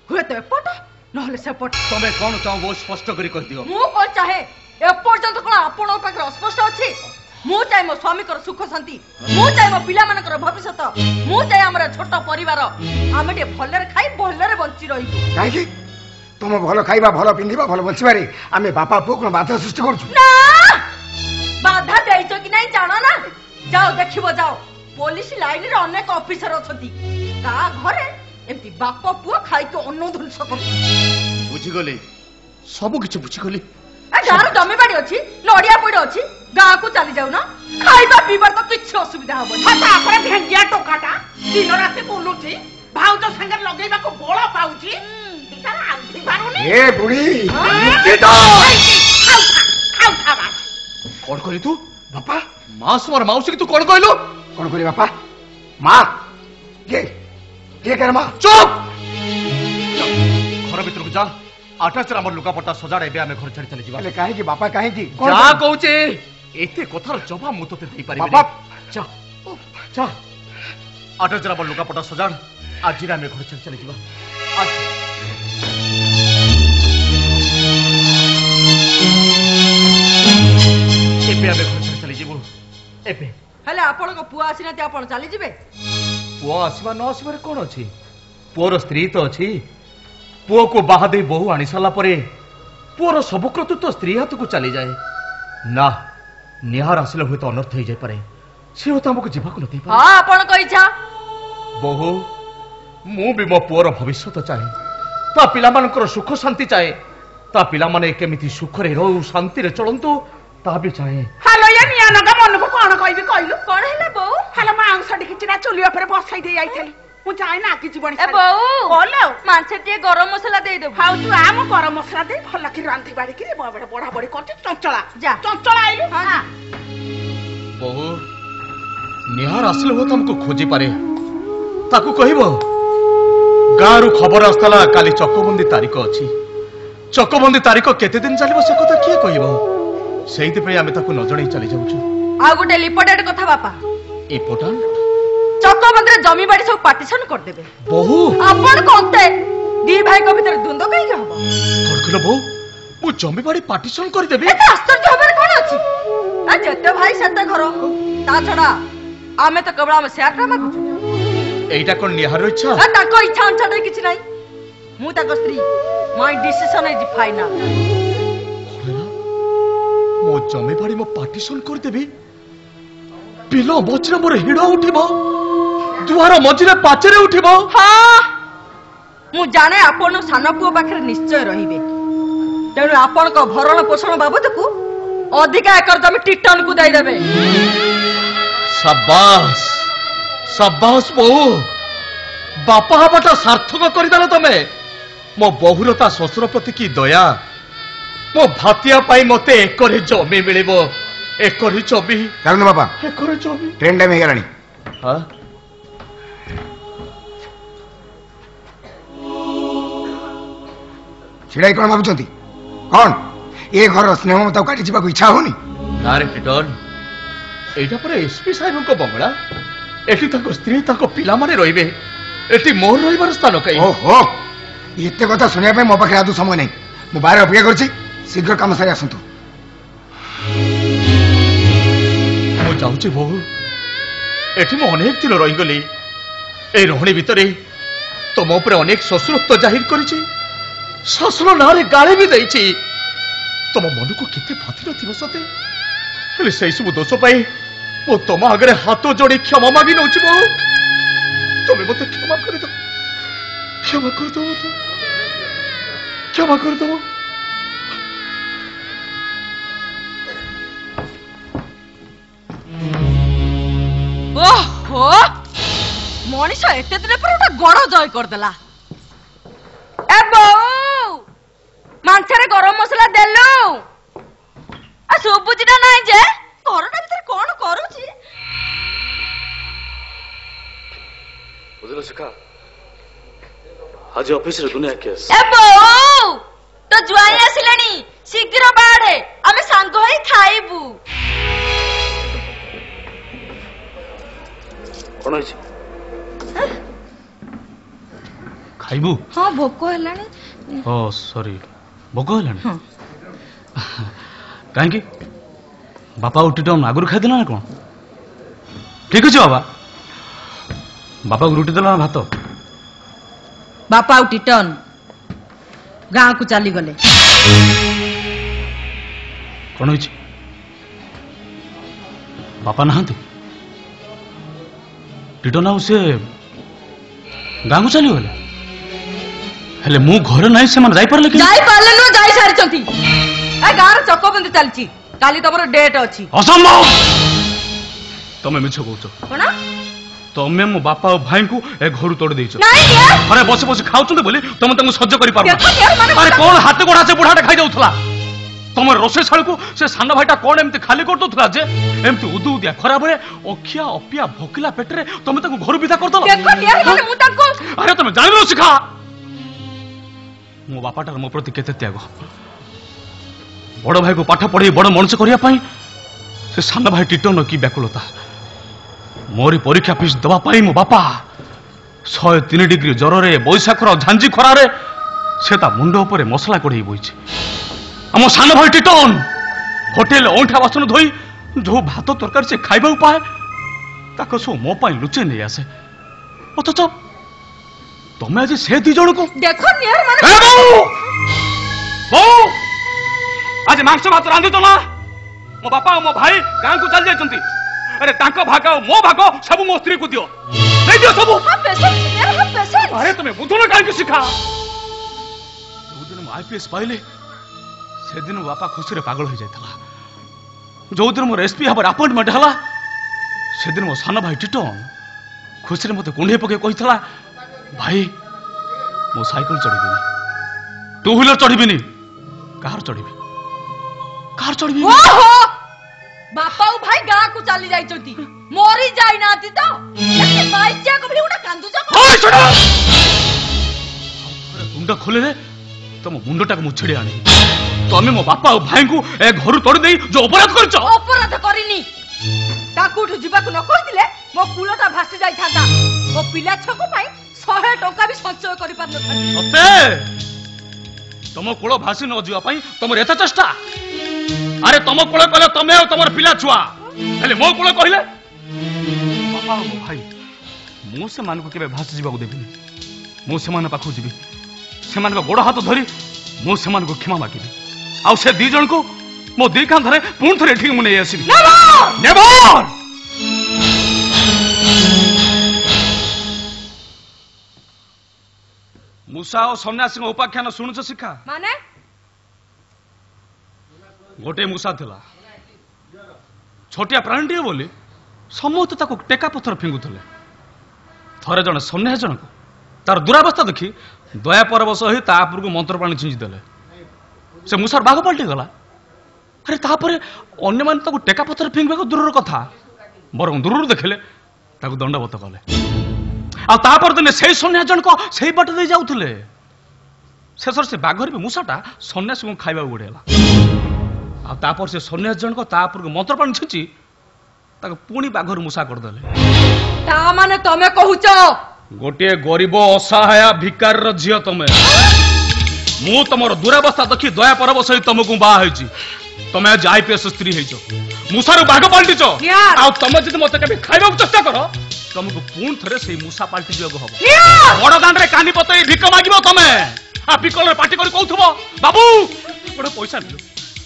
हुए तो एपट নহলে সেপট তুমি কোন চাও বহু স্পষ্ট করে কই দিও মু কোন চাহে এপর্যন্ত কোন আপন পাখে অস্পষ্ট আছে মু চাই মো স্বামীকৰ সুখ শান্তি মু চাই মো পিলা মানকৰ ভবিষ্যত মু চাই আমাৰ ছোট পৰিବାର ଆମେ ଟେ ଭଲରେ ଖାଇ ଭଲରେ ବଞ୍ଚି ରହିବୁ କାହିଁକି ତୁମ ଭଲ ଖାଇବା ଭଲ ପିନ୍ଧିବା ଭଲ ବଞ୍ଚିବାରେ ଆମେ ବାପା ପୁଅ କଣ ବାଧା ସୃଷ୍ଟି କରୁଛୁ ନା ବାଧା ଦେଇଛ କି ନାହିଁ ଜାଣ ନା ଯାଅ ଦେଖିବ ଯାଅ ପୋଲିସ ଲାଇନରେ ଅନେକ ଅଫିସର ଅଛନ୍ତି ତା ଘରେ ଏମିତି ବାପ ପୁଅ ଖାଇକି ଅନୁଧ୍ୱଂସ କରୁଛନ୍ତି ବୁଝିଗଲି ସବୁ କିଛି ବୁଝିଗଲି ଗାଁର ଜମିବାଡି ଅଛି ନଡିଆ ପଇଡ ଅଛି ଗାଁକୁ ଚାଲି ଯାଉନ ଖାଇବା ପିଇବାର ତ କିଛି ଅସୁବିଧା ହବନି ତାପରେ ଭେଙ୍ଗିଆ ଟୋକାଟା ଦିନ ରାତି ବୁଲୁଛି ଭାଉଜ ସାଙ୍ଗରେ ଲଗେଇବାକୁ ବଳ ପାଉଛି ଏ ବୁଢୀ କଣ କହିଲୁ ତୁ ବାପା ମାଉସୀ ମୋର ମାଉସୀ ତୁ କଣ କହିଲୁ କଣ କରି ବାପା ମା କିଏ କର ମା ଚୁପ ଘର ଭିତରକୁ ଯା ଆଟାଚରେ ଆମର ଲୁଗାପଟା ସଜାଡ ଏବେ ଆମେ ଘର ଛାଡି ଚାଲି ଯିବା କାହିଁକି ବାପା କାହିଁକି ଯା କହୁଛେ ଏତେ କଥାର ଜବାବ ମୁଁ ତତେ ଦେଇପାରିବି ବାପା ଯା ଯା ଆଟାଚରେ ଆମର ଲୁଗାପଟା ସଜାଡ ଆଜି ଆମେ ଘର ଛାଡି ଚାଲି ଯିବା ଏବେ ଆମେ ଘର ଛାଡି ଚାଲି ଯିବୁ ଏବେ ହେଲେ ଆପଣଙ୍କ ପୁଅ ଆସିନାହାନ୍ତି ଆପଣ ଚାଲି ଯିବେ ପୁଅ ଆସିବା ନ ଆସିବାରେ କଣ ଅଛି ପୁଅର ସ୍ତ୍ରୀ ତ ଅଛି ପୁଅକୁ ବାହା ଦେଇ ବୋହୁ ଆଣି ସାରିଲା ପରେ ପୁଅର ସବୁ କର୍ତ୍ତୃତ୍ୱ ସ୍ତ୍ରୀ ହାତକୁ ଚାଲିଯାଏ ନା ନିହାର ଆସିଲେ ହୁଏତ ଅନର୍ଥ ହେଇଯାଇପାରେ ସେ ହୁଏତ ଆମକୁ ଯିବାକୁ ନଥିବ ଆପଣଙ୍କ ଇଚ୍ଛା ବୋହୁ ମୁଁ ବି ମୋ ପୁଅର ଭବିଷ୍ୟତ ଚାହେଁ ତା ପିଲାମାନଙ୍କର ସୁଖ ଶାନ୍ତି ଚାହେଁ ତା ପିଲାମାନେ କେମିତି ସୁଖରେ ରହୁ ଶାନ୍ତିରେ ଚଳନ୍ତୁ ତା ବି ଚାହେଁ ହ୍ୟାଲୋ ଏ ନିଆ ନଗା ମନକୁ କଣ କହିବି କହିଲୁ କଣ ହେଲା ବୋଉ ହ୍ୟାଲୋ ମାଂସ ଟିକିଚିନା ଚୁଲି ଉପରେ ବସାଇ ଦେଇ ଯାଇଥିଲି ମୁଁ ଯାଏ ନା କି ଜୀବନ ବୋଉ ମାଂସ ଟିକେ ଗରମ ମସଲା ଦେଇଦେବୁ ଆଉ ତୁ ଆମ ଗରମ ମସଲା ଦେଇ ଭଲ କି ରାନ୍ଧି ବାଢିକି ବଢା ବଢି କରୁଛି ଚଞ୍ଚଳା ଯା ଚଞ୍ଚଳା ଆଇଲୁ ବୋହୁ ନିହାର ଆସିଲେ ହୁଏତ ଆମକୁ ଖୋଜି ପାରେ ତାକୁ କହିବ ଗାଁରୁ ଖବର ଆସିଥିଲା କାଲି ଚକବନ୍ଦୀ ତାରିଖ ଅଛି ଚକବନ୍ଦୀ ତାରିଖ କେତେ ଦିନ ଚାଲିବ ସେ କଥା କିଏ କହିବ ସେଇଥିପାଇଁ ଆମେ ତାକୁ ନ ଜଣେଇ ଚାଲି ଯାଉଛୁ ଆଉ ଗୋଟେ ଇମ୍ପୋର୍ଟାଣ୍ଟ କଥା ବାପା ଇମ୍ପୋର୍ଟାଣ୍ଟ ଚକବନ୍ଦୀରେ ଜମିବାଡି ସବୁ ପାର୍ଟିସନ କରିଦେବେ ବୋହୁ ଆପଣ କହତେ ଦି ଭାଇଙ୍କ ଭିତରେ ଦ୍ୱନ୍ଦ୍ୱ କାହିଁକି ହବ କଣ କହିଲ ବୋହୁ ମୁଁ ଜମିବାଡି ପାର୍ଟିସନ କରିଦେବି ଏତେ ଆଶ୍ଚର୍ଯ୍ୟ ହବାର କଣ ଅଛି ଯେତେ ଭାଇ ସେତେ ଘର ତା ଛଡା ଆମେ ତ କେବଳ ଆମ ସେୟାରଟା ମାଗୁଛୁ এইটা কোন নিহার ইচ্ছা তাଙ୍କ ଇଚ୍ଛା ଅନୁସାରେ କିଛି ନାହିଁ ମୁଁ ତାଙ୍କ ସ୍ତ୍ରୀ ମାଇ ଡିସିସନ ଇଜ ଫାଇନାଲ ମୋ ଜମି ବାଡି ମୁଁ ପାର୍ଟିସନ କରିଦେବି ବିଲ ମଝିରେ ମୋର ହିଡ଼ ଉଠିବ ଦୁଆର ମଝିରେ ପାଚେରୀ ଉଠିବ ହଁ ମୁଁ ଜାଣେ ଆପଣ ସାନ ପୁଅ ପାଖରେ ନିଶ୍ଚୟ ରହିବେ ତେଣୁ ଆପଣଙ୍କ ଭରଣ ପୋଷଣ ବାବଦକୁ ଅଧିକା ଏକର ଜମି ଟିଟନକୁ ଦେଇଦେବେ ସାବାସ ସାବାସ ବୋହୁ ବାପା ହବାଟା ସାର୍ଥକ କରିଦେଲ ତମେ ମୋ ବୋହୁର ତା ଶ୍ୱଶୁର ପ୍ରତି କି ଦୟା ମୋ ଭାତିଆ ପାଇଁ ମତେ ଏକରେ ଜମି ମିଳିବ ଏକରେ ଜମି ଚାଲୁନ ବାପା ଏକରେ ଜମି ଟ୍ରେନ୍ ଟାଇମ୍ ହେଇଗଲାଣି ଛିଡାଇ କଣ ଭାବୁଛନ୍ତି କଣ ଏ ଘରର ସ୍ନେହ ମମତାକୁ କାଟି ଯିବାକୁ ଇଚ୍ଛା ହଉନି ନାରେ ଟିଟନ এইটা পরে এসপি সাহেবଙ୍କ ବଙ୍ଗଳା ଏଠି ତାଙ୍କ ସ୍ତ୍ରୀ ତାଙ୍କ ପିଲାମାନେ ରହିବେ ଏଠି ମୋର ରହିବାର ସ୍ଥାନ କାହିଁ ଓହୋ ଏତେ କଥା ଶୁଣିବା ପାଇଁ ମୋ ପାଖରେ ଆଦୌ ସମୟ ନାହିଁ ମୁଁ ବାହାରେ ଅପେକ୍ଷା କରିଛି ଶୀଘ୍ର କାମ ସାରି ଆସନ୍ତୁ ମୁଁ ଯାଉଛି ବୋହୁ ଏଠି ମୁଁ ଅନେକ ଦିନ ରହିଗଲି এই ରହଣି ଭିତରେ ତମ ଉପରେ ଅନେକ ଶ୍ୱଶୁରତ୍ୱ ଜାହିର କରିଛି ଶ୍ୱଶୁର ନାଁରେ ଗାଳି ବି ଦେଇଛି ତମ ମନକୁ କେତେ ବାଧି ନଥିବ ସତେ ହେଲେ ସେଇ ସବୁ ଦୋଷ ପାଇଁ ମୁଁ ତମ ଆଗରେ ହାତ ଯୋଡ଼ି କ୍ଷମା ମାଗି ନେଉଛି ବୋହୁ ତମେ ମତେ କ୍ଷମା କରିଦବ କ୍ଷମା କରିଦବ କ୍ଷମା କରିଦବ ଓହୋ ମଣିଷ ଏତେ ଦିନ ପରେ ଗୋଟେ ଗଡ଼ ଜୟ କରିଦେଲା ଏ ବୋଉ ମାଂସରେ ଗରମ ମସଲା ଦେଲୁ ଆଉ ସୁବୁଚି ନା ନାହିଁ ଯେ ଘରଟା ଭିତରେ କଣ କରୁଛି ବୁଝିଲ ଶିଖା ଆଜି ଅଫିସରେ ଦୁନିଆ କେସ୍ ଏ ବୋଉ ତ ଜ୍ୱାଇଁ ଆସିଲେଣି ଶୀଘ୍ର ବାହାରେ ଆମେ ସାଙ୍ଗ ହେଇ ଖାଇବୁ କଣ ହେଇଛି ଖାଇବୁ? ହଁ ଭୋକ ହେଲାଣି। ଓ ସରି ଭୋକ ହେଲାଣି? କାହିଁକି ବାପା ରୁଟିଟା ଆଗରୁ ଖାଇଦେଲା ନା କଣ? ଠିକ ଅଛି ବାବା, ବାପାକୁ ରୁଟି ଦେଲା ନା ଭାତ? ବାପା ଆଉ ଟିଟନ ଗାଁକୁ ଚାଲିଗଲେ। କଣ ହେଇଛି? ବାପା ନାହାନ୍ତି? ଟିଟନ ଆଉ ସେ ଗାଁକୁ ଚାଲିଗଲେ? ହେଲେ ମୁଁ ଘରେ ନାହିଁ, ସେମାନେ ଯାଇପାରିଲେ କି? ଯାଇପାରିଲେ ନୁହଁ, ଯାଇ ସାରିଛନ୍ତି। ଏ ଗାଁର ଚକବନ୍ଦି ଚାଲିଛି, କାଲି ତମର ଡେଟ୍ ଅଛି। ଅସମ୍ଭବ! ତମେ ମିଛ କହୁଛ। କଣ? ତମେ ମୋ ବାପା ଆଉ ଭାଇଙ୍କୁ ଏ ଘରୁ ତୋଡ଼ି ଦେଇଛ। ନାଇଁ ଆରେ ବସି ବସି ଖାଉଛନ୍ତି ବୋଲି ତମେ ତାଙ୍କୁ ସହ୍ୟ କରିପାରୁନ। ମାନେ ଆରେ କଣ ହାତ ଗୋଡ ସେ ବୁଢାଟା ଖାଇ ଯାଉଥିଲା? ତମର ରୋଷେଇ ଶାଳକୁ ସେ ସାନ ଭାଇଟା କଣ ଏମିତି ଖାଲି କରିଦଉଥିଲା ଯେ ଏମିତି ଉଦୁ ଉଦିଆ ଖରାବେଳେ ଅଖିଆ ଅପିଆ ଭୋକିଲା ପେଟରେ ତମେ ତାଙ୍କୁ ଘରୁ ବିଦା କରିଦେଲ? ଆରେ ତମେ ଜାଣିନ ଶିଖା, ମୋ ବାପାଟାର ମୋ ପ୍ରତି କେତେ ତ୍ୟାଗ। ବଡ ଭାଇକୁ ପାଠ ପଢେଇ ବଡ ମଣିଷ କରିବା ପାଇଁ ସେ ସାନ ଭାଇ ଟିଟନ କି ବ୍ୟାକୁଳତା। ମୋରି ପରୀକ୍ଷା ଫିସ୍ ଦେବା ପାଇଁ ମୋ ବାପା 103 ଡିଗ୍ରୀ ଜ୍ୱରରେ ବୈଶାଖର ଝାଞ୍ଜି ଖରାରେ ସେ ତା ମୁଣ୍ଡ ଉପରେ ମସଲା କଢେଇ ବଇଛି। ଆମ ସାନ ଭାଇ ଟିଟନ ହୋଟେଲ ଅଇଁଠା ବାସନ ଧୋଇ ଯୋଉ ଭାତ ତରକାରୀ ସେ ଖାଇବାକୁ ପାଏ ତାକୁ ସବୁ ମୋ ପାଇଁ ଲୁଚେଇ ନେଇ ଆସେ। ଅଥଚ ତମେ ଆଜି ସେ ଦି ଜଣକୁ ଆଜି ମାଂସ ଭାତ ରାନ୍ଧୁଛ ନା? ମୋ ବାପା ଆଉ ମୋ ଭାଇ ଗାଁକୁ ଚାଲି ଯାଇଛନ୍ତି। अरे तांका भाग और मो भाग सब मो स्त्री को दियो, नहीं दियो सब। अरे तुम्हें बुझो ना काहे सिखा। जो दिन आईपीएस पाइले से दिन बापा खुशी रे पागल हो जायतला। जो दिन मोर एसपी हबर अपॉइंटमेंट हला से दिन मो साना भाई टिटन खुशी रे मते कुंडे पके कहितला, भाई मो साइकिल चढ़ीबिनी, टू व्हीलर चढ़ीबिनी, कार चढ़ीबी, कार चढ़ीबी। बापा और भाई गाँ को चली जाइछंती, मोरी जाई नाती तो एते बाइसिया को बली उडा कांदुचा को। ओए छोड़, अरे मुंडा खोले रे तम मुंडटा को मुछड़ी आनी। तमे मो बापा और भाई को ए घर तोड़ देई जो अपराध करछ। अपराध करिनी, ताकू उठ जीवा को न कहिदिले मो कुलटा भासी जाई थांता। मो पिला छको पई 100 टका भी संचय करि पार न थांती। सते तम कुल भासी न जीवा पई तमर एता चेष्टा। अरे तुम कूल कहले तमे और तुम पिला छुआ, हेले मो कूल कहले बापा मो भाई मु से मान को केबे भासी जीवा को देबिनी। मु से मान पाखु जीबी, से मान गोड़ हाथ धरी मु से मान को क्षमा मागिबी। आ से दी जण को मो दी कान धरे पुन थरे ठीक मु नै आसीबी। नेवर मूसा और सन्यासी को उपाख्यान सुनुछ शिखा माने गोटे मूसा थिला, छोटिया प्राणीटे बोली समस्त ताको टेका पत्थर फिंगुथले। थरे जने सन्यासी जन को तार दुरावस्था देखि दया परवश होई ता उपर को मंत्र पानी छिंची देले। से मूसार बाघ पलटि गला। अरे तापरे अन्य मान ताको टेका पत्थर फिंगबे को दूरर कथा बरं दूरर देखले ताको दंडवत कले। आ तापर दिने सेई सन्यासी जन को सेई बाट दे जाउथले। शेषर से बाघर भी मूसाटा सन्यासी को खाइबा गोडेला। आ तापर से सन्यासी जन को तापर को मंत्र पानी छिंची ताको पुणी बाघर मूसा कर देले। ता माने तमे कहूच गोटे गरीब असहाय भिकार र झियो तमे। मु तमर दुरावस्था देखि दया परवश होई तमकु बा होईची। तमे आज आईपीएस स्त्री हेइचो, मूसार बाघ पाल्टिचो। आ तमे जदि मते केबे खाइबा चेष्टा करो तमकु पुण थरे सेई मूसा पाल्टि दियो हबो। बड़ दांड रे कानी पतई भिक मागिबो तमे। आ पिकल रे पार्टी करी कहउथबो बाबू गोटे पैसा मिलु,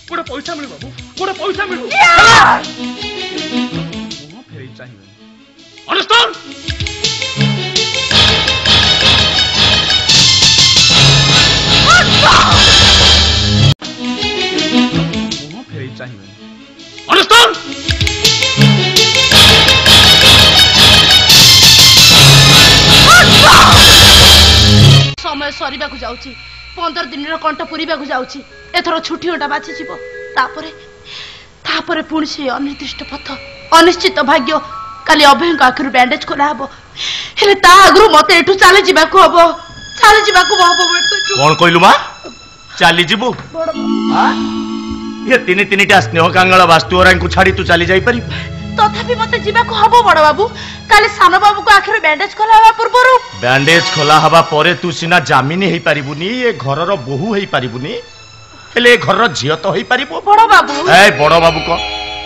गोटे पैसा मिलु बाबू, गोटे पैसा मिलु। मुह फेरै चाहिबे। अंडरस्टैंड? मुह फेरै चाहिबे। अंडरस्टैंड? समय सरीबा को जाउची, 15 दिन रो कंठ पुरीबा को जाउची। एथरो छुट्टी ओटा बाची जीवो। तापरे पुणी से अनिर्दिष्ट पथ, अनिश्चित भाग्य। काली अभय को आखिर बैंडेज खोला हबो, हेले ता आगरु मते एठु चाली जीवा को हबो, चाली जीवा को हबो। कोन कहलु मा चाली जीवु? हां ये तिनी तिनीटा स्नेह कांगळ वास्तुवरां को छाडी तू चाली जाई परी? तथापि मते जीवाको हबो बड़ बाबू काले सान बाबू को आखिर बैंडेज खोला हवा पूर्वरु बैंडेज खोला हवा परे तू सिना जामिनी हेई पारिबुनी ए घरर बहु हेई पारिबुनी हेले ए घरर झियो तो हेई पारिबो बड़ बाबू ए बड़ बाबू को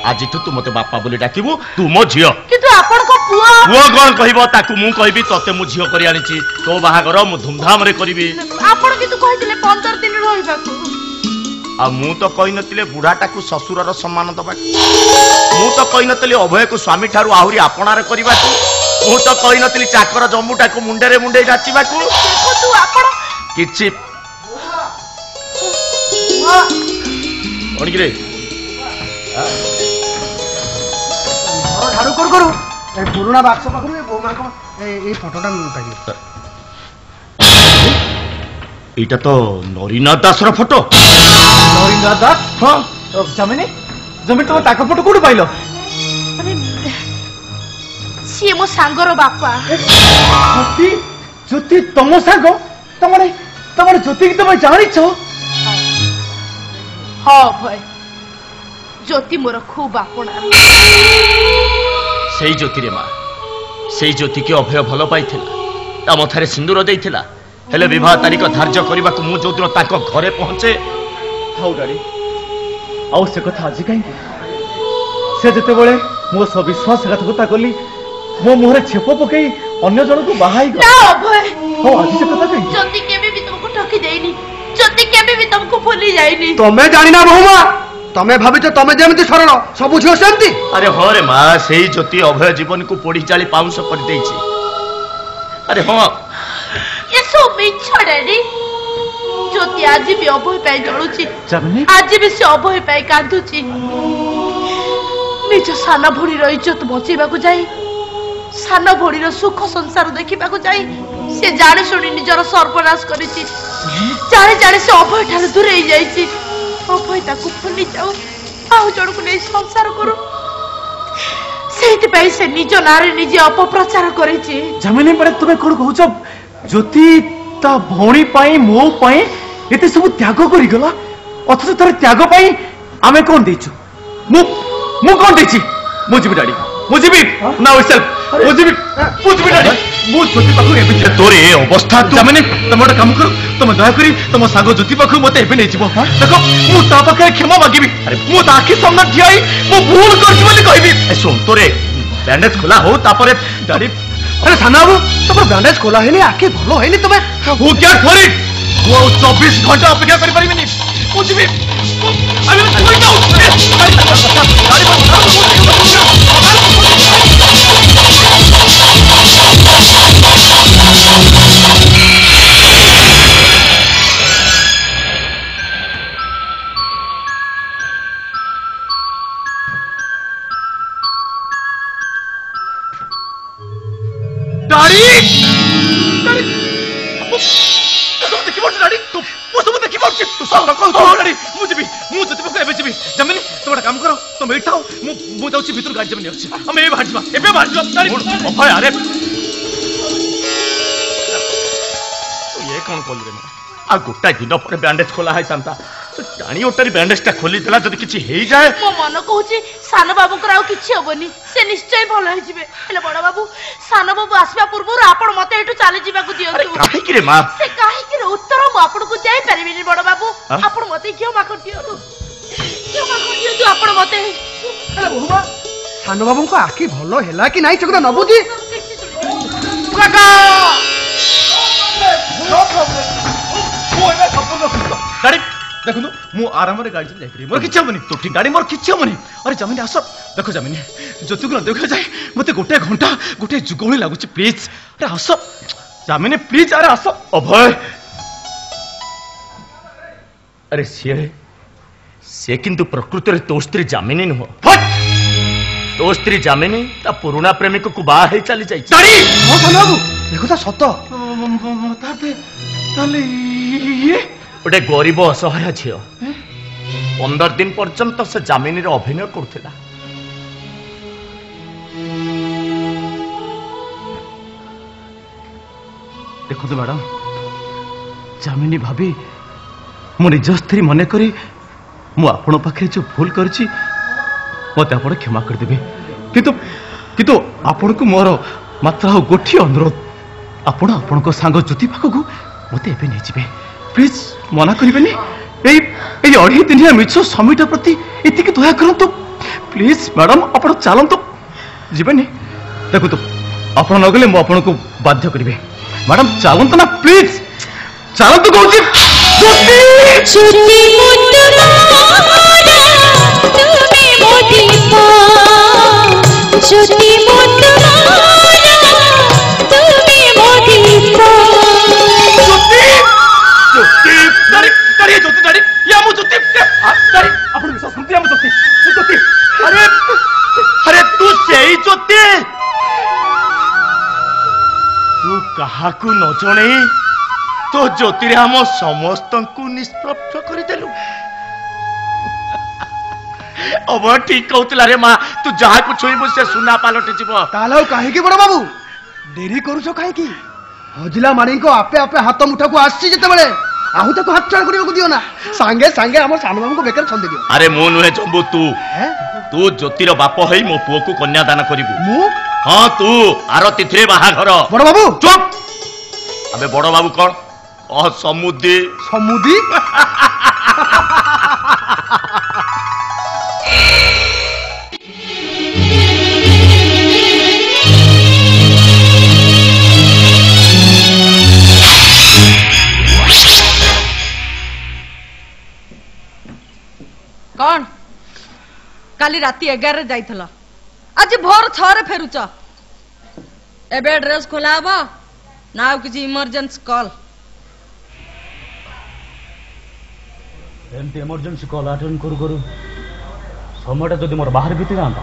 आज तू मते बापा बोली डाकिबू तू मो झियो किंतु आपण को पुआ पुआ कोन कहबो ताकू मु कहबी तते मु झियो करी आनिची तो बाहागर मु धूमधाम रे करबी आपण किंतु कहिदिले 15 दिन रहिबाकू आ मु तो कहि नतिले बुढाटाकू ससुरर सम्मान दबा मु तो कहि नतिले अभय को स्वामी ठारू आहुरी आपणारे करबाकू मु तो कहि नतिले चाकर जम्बुटाकू मुंडे रे मुंडे नाचिबाकू देखो तू आपण किछि कोन गिरे झाड़ू करू करू ए पुराना बाक्स पाखरु ए बोमा को ए फोटोटा पाइले एटा तो नरीनाथ दास रो फोटो नरीनाथ दास हां जमिनी जमिनी तो ताका फोटो कोड पाइलो अरे सी मो सांगरो बापा ज्योति ज्योति तमो सांगो तमरे ज्योति की तुम जानी छो हां भाई ज्योति मोर खूब आपना सेई ज्योति रे मां सेई ज्योति के अभय भलो पाइथिला ता मथारे सिंदूर देइथिला हेले विवाह तारीख धार्य करबा को मु जोदिन ताको घरे पहुंचे हाउ डैडी आउ से कथा आज काई से जते बेले मो सब विश्वासघातकता कली मो मुहरे छेप पकई अन्य जन को बाहाई ना अभय हाउ आज से कथा काई ज्योति केबे भी तुमको ठकी देइनी ज्योति केबे भी तुमको भूली जाइनी तमे जानि ना बहुमा तमे भाबिଛ तमे जेमति सरल सब झियो सेमति अरे हो रे मां सेई ज्योति अभय जीवन को पोड़ी चाली पाउंस कर देइछि अरे हो ये सो मिछ डैडी ज्योति आज भी अभय पाई जळुछि जमिनी आज भी से अभय पाई कांदुछि निज साना भोड़ी रो इज्जत बचेबा को जाई साना भोड़ी रो सुख संसार देखिबा को जाई से जाने सुनी निजर सर्वनाश करिछि जाने जाने से अभय ठार दूर हे जाईछि अभय ताकू फुली जाऊ आउ जण को नै संसार करू सेति पई से निज नारे निजे अपप्रचार करिछि जमिनी परे तुमे कोन कहउछ ज्योति ता भौणी पाई मो पाई एते सब त्याग करी गला अथच तोर त्याग पाई आमे कोन देछु मु कोन देछि मु जीबी डाडी मु जीबी नाउ सेल्फ मु जीबी डाडी मु ज्योति पाखु एबे तोरे अवस्था तू जमिनी तमोटा काम करू तम दया करी तम सागो ज्योति पाखु मते एबे नै जीवो देखो मु ता पाखे क्षमा मागिबी अरे मु ता आखि सामने ठियाई मु भूल करछि बोली कहबी सुन तोरे बैंडेज खोला हो तापरे डाडी अरे साना बाबू तुम बैंडेज खोला है नहीं आके भलो है नहीं तुम्हें वो क्या थोड़ी वो 24 घंटा अपेक्षा कर पारिबे नहीं कुछ भी अरे कोई डाडी जमिनी तुम काम कर तुम एठाओ मु जाउची भीतर गाड़ी जमिनी अछि हम ए बाहर जिबा एबे बाहर जिबा अभय अरे ये कौन कोल रे आ गोटा दिन पर बैंडेज खोला है तांता जानी ओटरी बैंडेजटा खोली देला जदी किछि हेई जाए मो मन कहूची सान बाबू को आउ किछि होबनी से निश्चय भलो हो जिवे हेले बड़ बाबू सान बाबू आसबा पूर्व आपण मते एटू चली जिबा को दियंतु काहे कि रे मां से काहे कि उत्तर मो आपण को जाई परिबिनी बड़ बाबू आपण मते क्यों माखर दियंतु क्यों माखर दियंतु आपण मते हेले बहुमा सान बाबू को आखि भलो हेला कि नाही चकदा नबुजी काका नो प्रॉब्लम गाड़ी देखो मु आराम रे गाड़ी चले जाई मोर किछ होबनी तो ठीक गाड़ी मोर किछ होबनी अरे जमिनी आस देखो जमिनी ज्योति को देखो जाए मते गोटे घंटा गोटे जुगोली लागुची प्लीज अरे आस जमिनी प्लीज अरे आस अभय अरे से किंतु प्रकृति रे तो स्त्री जामिनी न हो तो स्त्री जामिनी ता पुराना प्रेमिक को बाह हे चली जाई गाड़ी हो बाबू देखो ता सत ताते ताले ये गोटे गरीब असहाय झियो 15 दिन पर्यंत से जामिनी रे अभिनय करथिला देखो तो मैडम जामिनी भाभी मो निज स्त्री मन करी मु आपण पाखे जो भूल करछि मते आपण क्षमा कर देबे किंतु किंतु आपण को मोर मात्र गोठी अनुरोध आपण आपण को सांग ज्योति पाखक मते एबे नै जिबे प्लीज मना करिबेनी एई अढ़ी दिनिया मिछ समीटा प्रति एति की दया करंतु प्लीज मैडम आपण चलंतु जिबेनी देखु तो आपण नगले मो आपण को बाध्य करिवे मैडम चलंतु ना प्लीज चलंतु कहूची छुट्टी मुद्दा तुम्हें मोदी पा छुट्टी मुद्दा तुम्हें मोदी पा ज्योति दाड़ी दाड़ी ज्योति दाड़ी या मु ज्योति दाड़ी आपण विश्वास करते हम ज्योति ज्योति अरे अरे तू सेई ज्योति तू कहा को न जणे तो ज्योति रे हम समस्त को निष्प्रभ करिदेलु अब ठीक कहतला रे मां तू जहा को छुईबु से सुना पालट जीव तालाउ काहे की बड़ बाबू देरी करूछो काहे की हजिला मारी को आपे आपे हाथ मुठा को आसी जते बेले आहु तक हाथ चढ़ करियो को दियो ना संगे संगे हमर सानु बाबू को बेकर छंद दियो अरे मो नुहे जंबू तू ज्योतिर बाप हई मो पुओ को कन्या दान करिवु मु हां तू आर तिथि बाहा घर बड़ बाबू चुप अबे बड़ बाबू कौन समुदी समुदी कौन काली राती 11 जाइथला आज भोर 6 रे फेरुच एबे ड्रेस खोला हबो ना किसी इमरजेंसी कॉल एमती इमरजेंसी कॉल अटेंड करू करू समयटा जदि मोर बाहर बीती जाता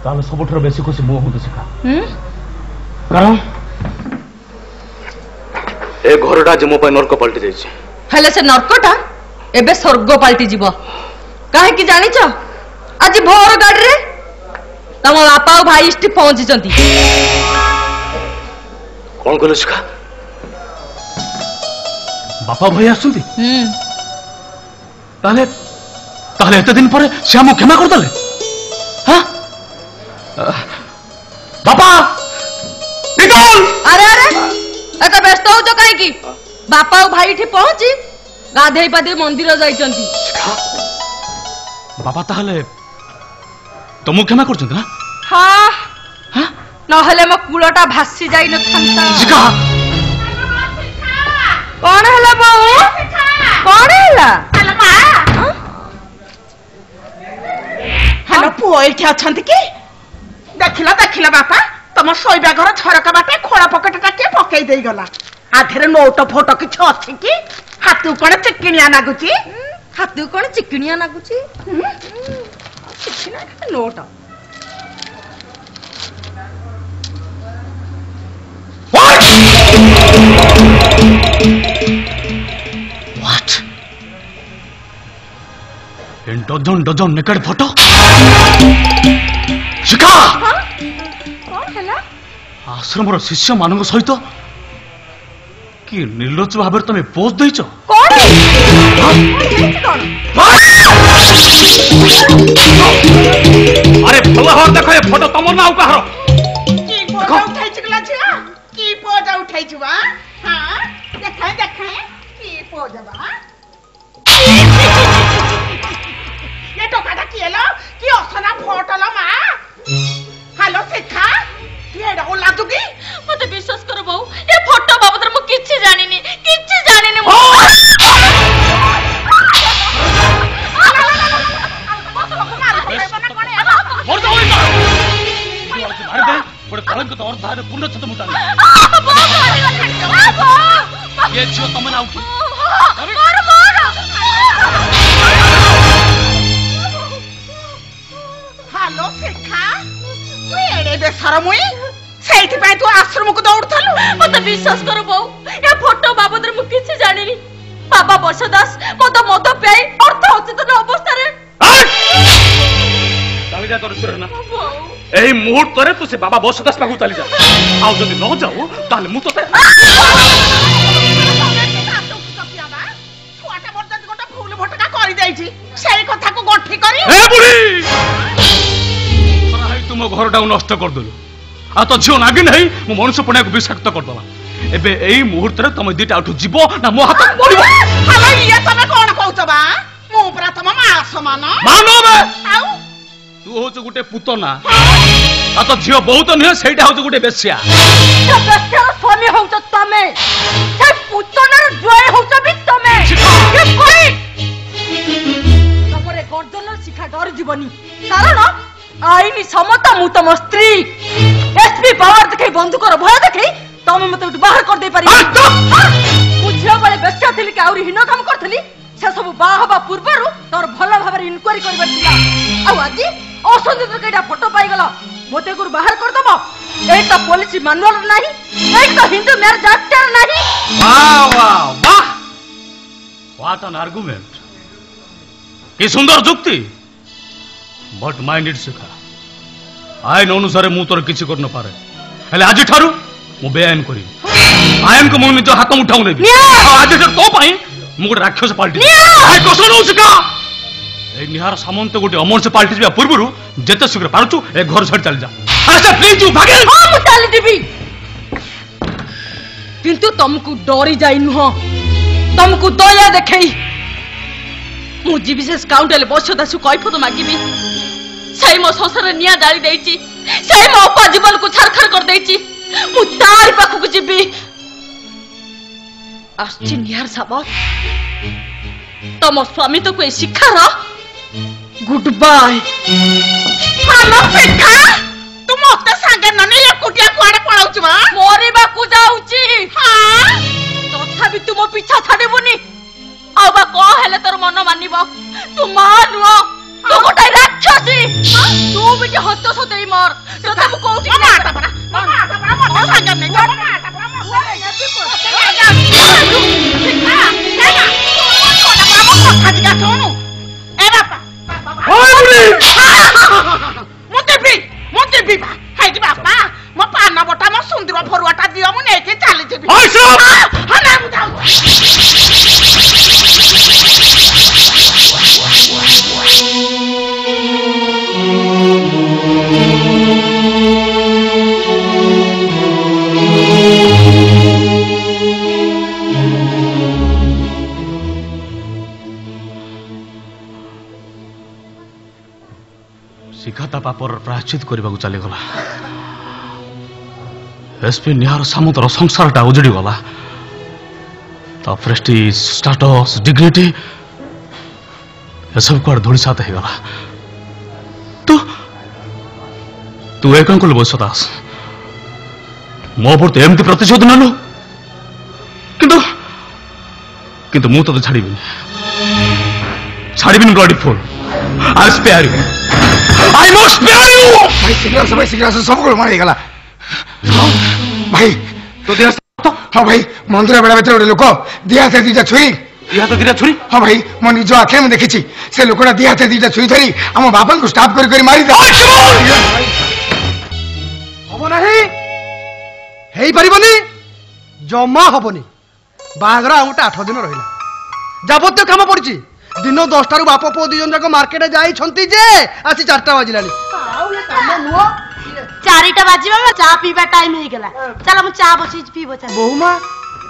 ताले सबुठर बेसी खुशी मो होतो शिखा कारण ए घरटा जे मो पे नरक पलटी जाइछ हेले से नरकटा एबे स्वर्ग पलटी जीव काहे कि जानिछ आज भोर गाड़ी रे तम बापा और भाई इष्टि पहुंची चंती कौन कहलो शिखा बापा भाई आसुंती ताले ताले एते दिन पर से हम क्षमा कर दले हां बापा निकल अरे अरे एते व्यस्त हो तो काहे की बापा और भाई ठी पहुंची गाधेई पाधे मंदिर जाइचंती बापा ताले तुम क्षमा कर ना हाँ हाँ नहले मो कूलटा भासी जाई न थांता शिखा कौन हला बाऊ कौन हला हेलो मां हेलो पुओ एठी अछंती की देखिला बापा तम सोइबा घर झरका बाटे खोला पकेटटा के पकेई देई गला आधेरे नोट फोटो किछ अछि की हाथू कोन चिकनिया नागुची हाथू कोन चिकनिया नागुची चिकनिया नोट What? In dozen naked photo? Shikha कौन हला आश्रम शिष्य मान सहित कि निर्लज भाव तुम पोज देच कौन अरे भल हर देख ये फोटो तुम ना कहार की पोजा उठाई चिकला छिया की पोजा उठाई छुवा हां देखाए की पोजा बा ये टोकाटा किएलो की असना फोटोला मा हेलो शिखा की एडा ओला तुगी मते विश्वास कर बाऊ ये फोटो बाबत मु किछि जानिनी कलंक तो अर्धार पूर्ण छत मुटा ये छियो तमन आउ की हेलो शिखा तू एडे बेसर मुई सेठी पय तू आश्रम को दौड़थलु मते विश्वास कर बाऊ ये फोटो बाबत मु किछि जानिनी बाबा वर्षदास मद पेई अर्थ अचेतन अवस्था रे चली जा तोर सुरना एही मुहूर्त रे तू से बाबा वर्षदास पाखु चली जा आउ जदी न जाऊ ताले मु तते छुआटा बर्दात गोटा फूल भटका करि दैछि सेई कथा को गठी करी ए बुढ़ी घरटा नष्ट करदेलु आ तो झील नागिन है मो मनुष्य पणिया को विषाक्त करदेला एबे एई मुहूर्त रे तुम दीटा उठु जीव ना मो हाथ पड़िबो हालो ये तमे कोन कहउछ बा मो परा तम मा समान मानो बे आउ तू होच गुटे पुतना आ तो झील बहुत नहे सेटा होच गुटे बेस्या बेस्यार स्वामी होउछ तमे से पुतनार जय होउछ भी तमे के कोई तमरे गर्दन शिखा डर जीवनी कारण आईनी समता मु तम स्त्री एसपी पावर देखै बंदूकर भय देखै तमे मते बाहर कर दे पारि मु झियो बळे बेस्या थिली के आउरी हिनो काम करथली से सब बा हबा पूर्वरु तोर भला भाबरे इन्क्वायरी करबा दिला आ आजि असंदित केटा फोटो पाई गला मोते गुर बाहर कर दबो एई त पुलिस मैनुअल नाही एई त हिंदू मैरिज एक्ट नाही वाह वाह वाह व्हाट एन आर्गुमेंट की सुंदर जुक्ति बट माइंड इट शिखा आईन अनुसार मु तोर किछि कर न पारे हेले आज ठारू मु बेआईन करी आईन को मु निज हाथ उठाऊ नेबी आज तो पाई मु गोटे राक्षस पाल्टी आई कसो न शिखा ए निहार सामंत गोटे अमरस पाल्टी जा पूर्वरु जेते शीघ्र पारुछु ए घर छड़ चल जा अच्छा प्लीज यू भागे हां मु चल देबी किंतु तुमको डरी जाई न तुमको दया देखई मु जी विशेष काउंटर बस दासु कैफत मागिबी सही मो संसार निया डाली देइची सही मो अपा जीवन को छरखर कर देइची मु तार पाखु जीबी आछि निहार साबत तम स्वामी तो कोई शिक्षा र गुड बाय हालो शिखा तू मते संगे न ने एकुटिया कुआडे पळाउछ बा मोरिबा को जाउची हां तथापि तुम पीछा छाड़बुनी आबा को हेले तोर मन मानिबो तू मान तू गोटे राक्षसी तू भी हत सतई मर तो तब कहउची माता परा मो संगे नै जा माता परा मुझे भी हाय जी बापा मो पाना बटा मो सुंदर फरुआटा दियो मु नेके चली जेबी हां ना मु जाऊ शिखाता पापर प्रायश्चित करने चली गला एसपी निहार सामंतर संसारटा उजड़ी गला तो प्रेस्टीज स्टेटस डिग्निटी सब कुआड़ धूली साथ हो गला तू तू एक कल बस दास मो पर तो एमती प्रतिशोध नेलु किंतु किंतु मु तो छाड़बी bloody fool I spare you I must spare you! भाई शीघ्र से सब को मार गला भाई तो दिया तो हां भाई मंदिर बेला बेटे लोक दिया से दीटा छुरी हां भाई मो निज आखे में देखिछि से लोकटा दिया से दीटा छुरी धरी हम बापन को स्टॉप कर मारी दे हबो नहीं हेई परिबनी जमा हबनी बागरा आउटा 8 दिन रहिला जाबत्य काम पड़छि दिन 10 टारू बाप पो दिजन जाक मार्केट जाई छंती जे आसी 4टा बाजिलानी आउ ये काम नुओ 4टा बाजिबा चा पीबा टाइम हे गेला चल हम चा बसी पीबो चा बहुमा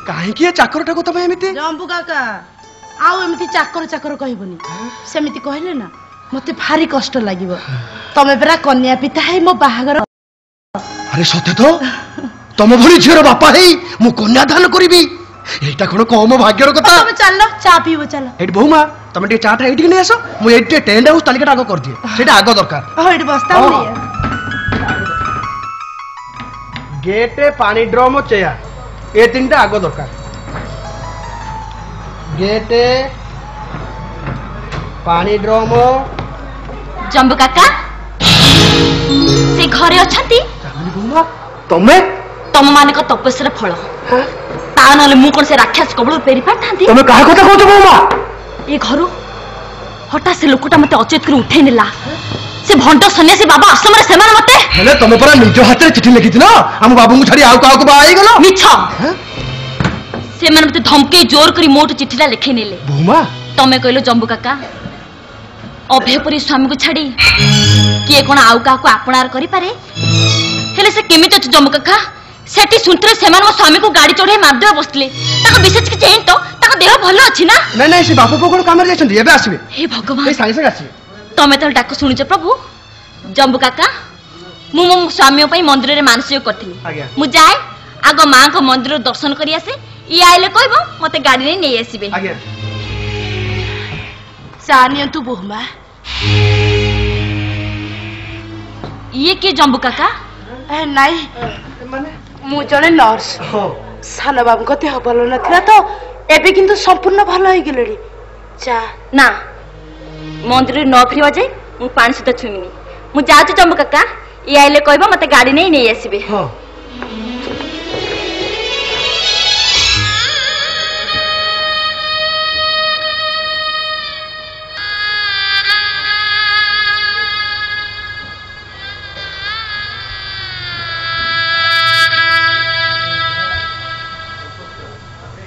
काहे कि चाकर को तमे एमिति जंबू काका आउ एमिति चाकर कहबनी सेमिति कहले ना मते भारी कष्ट लागिवो तमे बेरा कन्या पिता है मो बाहागर अरे सत्य तो तम भली झियर बापा हेई मु कन्या दान करबी एटा कोन कम भाग्यर कथा तमे चलो चा पीबो चलो एट बहुमा तमे टे चाटा एठी नै आसो मु एटे टेंट हाउस तालिका आगो कर दिए सेटा आगो दरकार हो एटी बस्ता नै गेट पानी ड्रम चेयर ए तीनटा आगो दरकार गेट पानी ड्रम जंबू काका से घरे अछंती तमे तम माने को तपस्या फल ता नले मु कोन से राक्षस कबळ पेरी पाठांती तमे काहे কথা कहतो बौमा ए घरु हटा से लोकटा मते अचेत कर उठै नेला से भंड सन्यासी बाबा आश्रम रे सेमान मते हेले तमे परा निज हाथ रे चिट्ठी लिखिथिन हम बाबू मु छाडी आउ काको बाई गलो मिछ से मन मते धमके जोर करी मोट चिट्ठीला लिखै नेले बौमा तमे कहलो जंबू काका अभयपुरी स्वामी को छाड़ी किए कौन आउ का आपणार करि पारे हेले से केमित अछि जम्मू काका सेठी सुनतरे सेमान मो स्वामी को गाड़ी चढ़े मारदेव बसले ताको विशेष कि चेन तो ताको देह भलो अछि ना नहीं नहीं से बापू पकड़ काम रे जाछन एबे आसीबे हे भगवान ए सांगे सांगे आसीबे तमे तो डाक सुनिछ प्रभु जम्बू काका मु मो स्वामी पई मंदिर रे मानसिक करथिली आज्ञा मु जाय आगो मां को मंदिर दर्शन करि आसे ई आइले कहबो मते गाड़ी रे नै आसीबे आज्ञा सानिय तू बोहमा ये के जम्बू काका नहीं माने मु जने नर्स सान बाबू को देह भल नथिला तो एबे किंतु संपूर्ण भल होई गेलेडी जा ना मंदिर न फिरवा जाए मु पानी सहित छुईनी मु जाउची जम्बू काका ई आइले कहबो मते गाड़ी नै आसीबे हां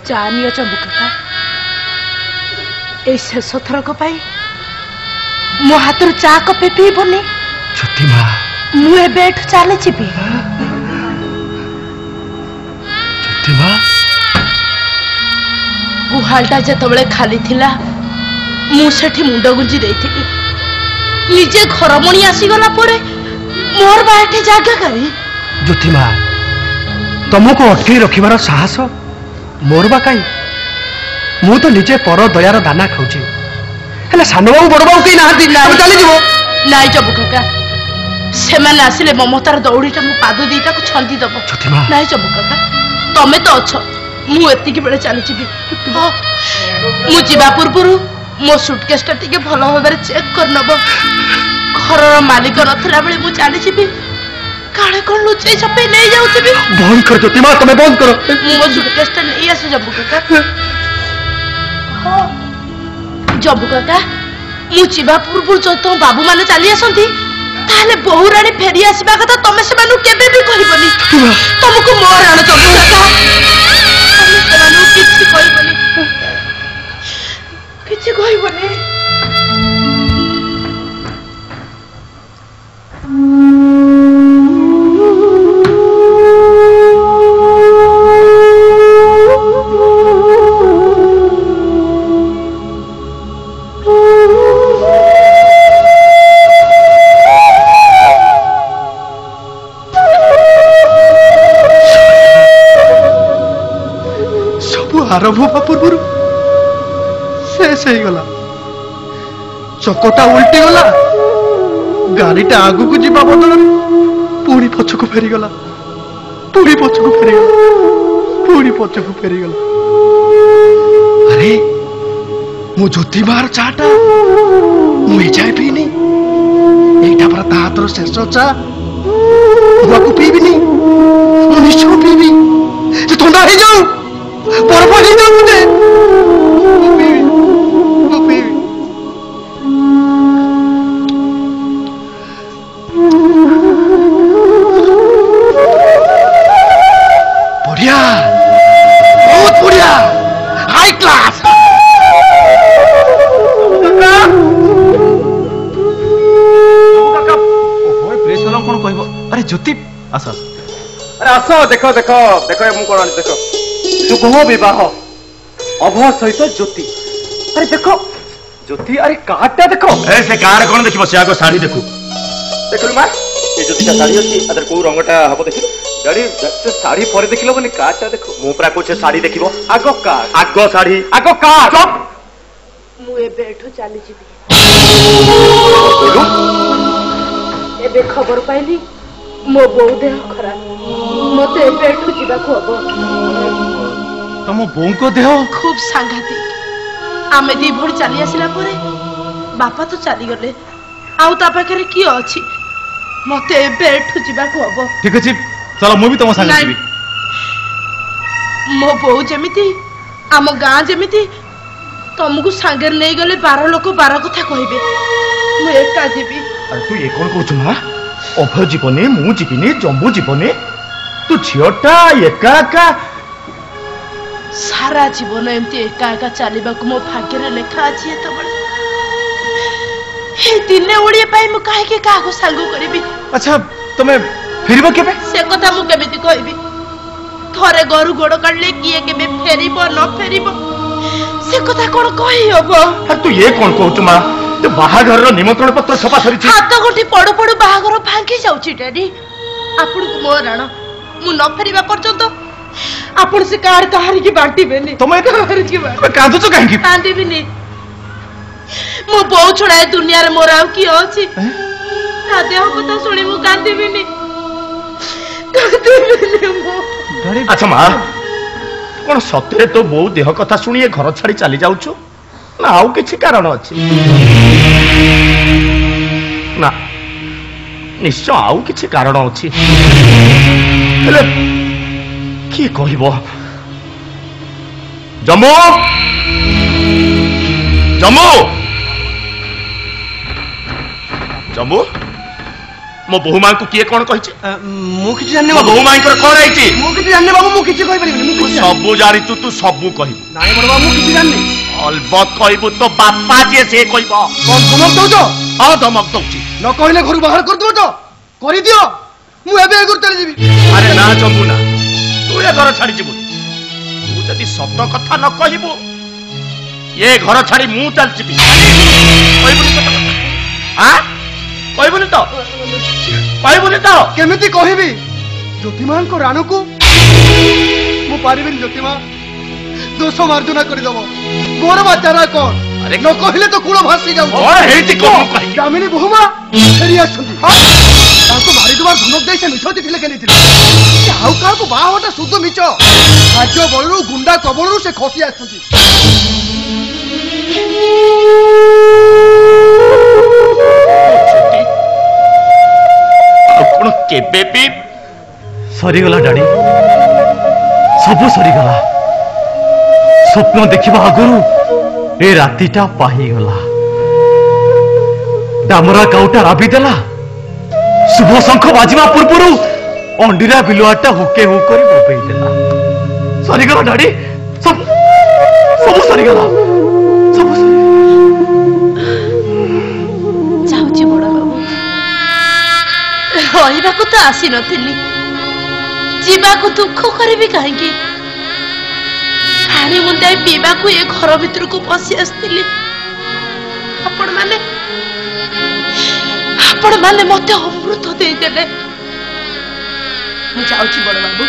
जानियो जम्बू काका ए शेष थरक पाई मो हाथ चा कपे पीबनी छोटी माँ मु एबे चले जीवी छोटी माँ गुहालटा जेतबेले खाली थिला मु सेठी मुंड गुंजी देइथिली निजे घरमणी आसीगला परे मोर बाटे जागा करी ज्योति माँ तुमको अटके रखिबार साहस मोर बा कई मु तो निजे पर दयार दाना खाऊची हेले सानो बाबू बड़ बाबू कई नाहंती हम चली जीवो नाइ जबु काका सेमाने आसिले ममतार दौड़ीटा मो पाद दीटा को छंदी दबो छोटी माँ नाइ जबु काका तमे तो अछ मु एतिकी बेले चली जीवी मु जीवा पूर्वरु मो सुटकेसटा टिके भलो भाबरे चेक कर नबो घरर मालिक नथला बेले मु चली जीवी काळे कोन लुचै छपे नै जाउथिबी बंद कर ज्योति माँ तुम्हें बंद करो मो सुटकेसटा नै आसु जबु काका जबु काका मु जीवा पूर्वरु जो तो बाबू माने चली आसंती ताले बहु रानी फेरी आसीबा कथा तमे से मानु केबे भी कहबनी तुमको मोर आण जबु काका तमे से मानु किछि कहबनी किछि कहबनी आरंभ होगा पूर्व शेष हो गला चकटा उल्टी गला गाड़ीटा आगु को जीवा बदल पुणी पछकु फेरीगला पुणी पछकु फेरीगला पुणी पछकु फेरीगला अरे मो ज्योति मार चाटा मुझे चाय पीनी एटा पर ता हाथ शेष चा मुझे पीबिनी मु निश्चय पीबी जे ठंडा हो जाऊ बर्फ हो जाऊ मुझे बढ़िया बहुत बढ़िया हाई क्लास कौन कह अरे ज्योति आस अरे आस देख देख देख मु कौन देख शुभ विवाह अभय सहित ज्योति अरे देख ज्योति अरे कार्डटा देख से कार्ड कौन देखिबो से आगो साड़ी देखू देखलु मां ये ज्योतिका साड़ी अछि अदर को रंगटा हबो देखिलु गाड़ी साड़ी पर देखिलो बनी कार्डटा देखो मु पूरा कुछ साड़ी देखिबो आगो कार्ड आगो साड़ी आगो कार्ड मु एबे एठो चली जीवी एबे खबर पाइली मो बो देह खराब मते एबे एठो जीवा को हबो तम बों को देह खूब सांघातिक आमे दी भोर चली आसिला परे बापा तो चली गले आउ ता पाखरे की अछि मते एबे एठो जीवा को हबो ठीक अछि चलो मु भी तम संग जीवी मो बो जेमिति आम गां जेमिति तुमको सांगे नहीं गले 12 लोक 12 कथा कहबे मु एका जीवी अरे तू ये कौन कहू मां अभय जीवने मु जीवने जम्बू जीवने तू झियोटा एका एका सारा जीवन एमती एका एका चलवा को मो भाग्य रे लेखा अछि त बड़ दिने ओडिए पाई मु काहे के काको सांगो करबी। अच्छा तमे फेरिबो केबे? से कथा मु केमिति कहबी? थरे गरु गोड़ काढले किए केबे फेरिबो न फेरिबो से कथा कोन कहि हबो? अरे तू ये कोन कहू मा? तो बाहाघर रो निमंत्रण पत्र छपा सरिछि। हाथ गोटी पड़ो पड़ो बाहाघर भांगी जाउछि डैडी। आपन को मोर राणा मु न फेरिबा पर्यंत आपन से कार कहारी की बांटी बेनी। तमे कहारी की बांटी कांदु तो काहे की? कांदी बिनी मु बहु छुड़ाए दुनिया रे मोर आउ की अछि? ता देह कथा सुनी मु कांदी बिनी मु। अच्छा मां कोन सत्य तो बहु देह कथा सुनिए घर छाड़ी चली जाउछु ना आउ किछि कारण अछि? ना निश्चय आउ किछि कारण अछि। हेले की कहिबो? जम्मू जम्मू जम्मू मो बहु मां को किए कोन कहिछि? मु किछि जानने बहु मां को कोन आइछि? मु किछि जानने बाबू, मु किछि कहि परिबिनी। मु सब जानिछु तू सब कहि। नाइ बड़ बाबू, मु किछि जानने। अलबत कहबो तो बापा जे से कहबो। कोन धमक दउछ? हां धमक दउछि। न कहले घर बाहर कर दउ तो करि दियो। मु एबे एगुर चली जीबी। अरे ना जम्मू ना, तू ए घर छाड़ी जीबू। तू जदी सत कथा न कहबो ये घर छाड़ी मु चल जीबी। कहबुनी तो हां कहबुनी तो कहबुनी तो केमिति कहबी? ज्योतिमान को राणू को मु पारिबिनी। ज्योतिमा दोष मार्जना कर दबो। मोर बाचारा कोन? अरे न कहले तो कुळ भासी जाउ। ओ हेति कोन कहि? दामिनी बहुमा फेरी आछंती। ताको मारी दुबार धमक देइ से मिछोती थिले केनी थिले। से हाउ का को बाहोटा शुद्ध मिछ। राज्य बळरू गुंडा कबळरू से खसी आछंती। आपण केबे भी सरीगला डाडी, सबु सरीगला। स्वप्न देखिबा आगुरु ए रातिटा पाहिगला। डामरा काउटा राबी देला। शुभ शंख बाजिबा पूर्वरु अंडीरा बिलुआटा हुके हु करी बोबेई देला। सरीगला डाडी, सब सब सरीगला। सब जाउची बड़ बाबू। रहिबा को तो आसी नथिली। जीवा को दुख करबी काहेकी? पानी मुंदाई पीवा को ये घर भीतर को पसी आसतिली। आपण माने मते अमृत देई देले। मु जाउची बड़ बाबू।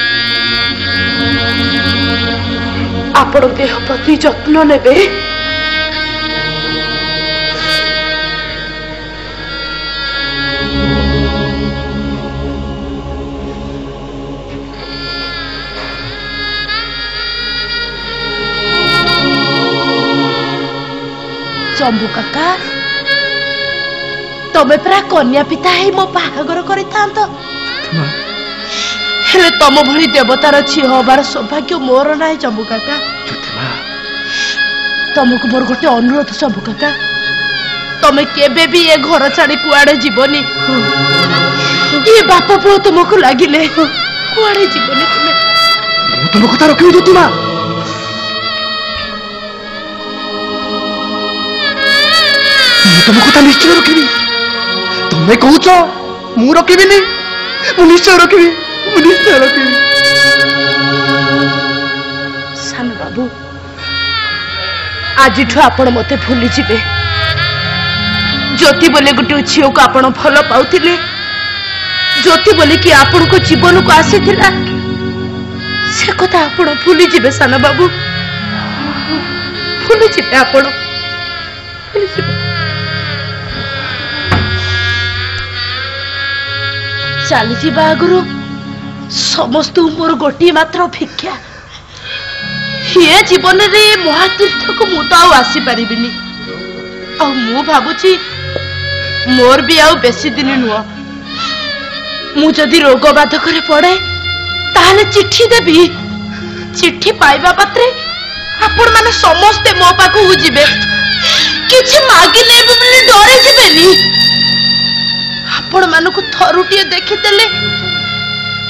आपण देह प्रति जत्न नेबे। जम्बू काका तमे परा कन्या पिता है मो बाहागर करितांत। हेले तम भली देवतार झियो हबार सौभाग्य मोर नाही जम्बू काका। तमको मोर गोटे अनुरोध जम्बू काका, तमे केबे भी ए घर छाड़ी कुआडे जीवनी। ये बाप पुओ तुमको लागिले कुआडे जीवनी। तमे तुम कथा रखियो ज्योतिमा। तुम कथा निश्चय रखिबी। तुम्हें कहूच मु रखिबिनी। मु निश्चय रखिबी। मु निश्चय रखिबी। सान बाबू आज आपण मते भूली जिबे। ज्योति बोले गोटे झील को आपण भल पाउथिले। ज्योति बोले कि आपण को जीवन को आसीथिला। से कथा आपण भूली जिबे सान बाबू। भूली जिबे आपण। भूली जिबे। चली जीवा आगुरु समस्त मोर गोटी मात्र भिक्षा। ये जीवन रे महातीर्थ को मु तो आसी पारिबिनी। आ मु भाबुची मोर भी आउ बेसी दिन नुह। मु जदि रोग बाधक रे पड़े ताहले चिट्ठी देबी। चिट्ठी पाइबा पात्रे आपण माने समस्ते मो पाखु जिबे। किछि मागिले भी डरे जिबेनी। आपण मानको थरुटिए देखिदेले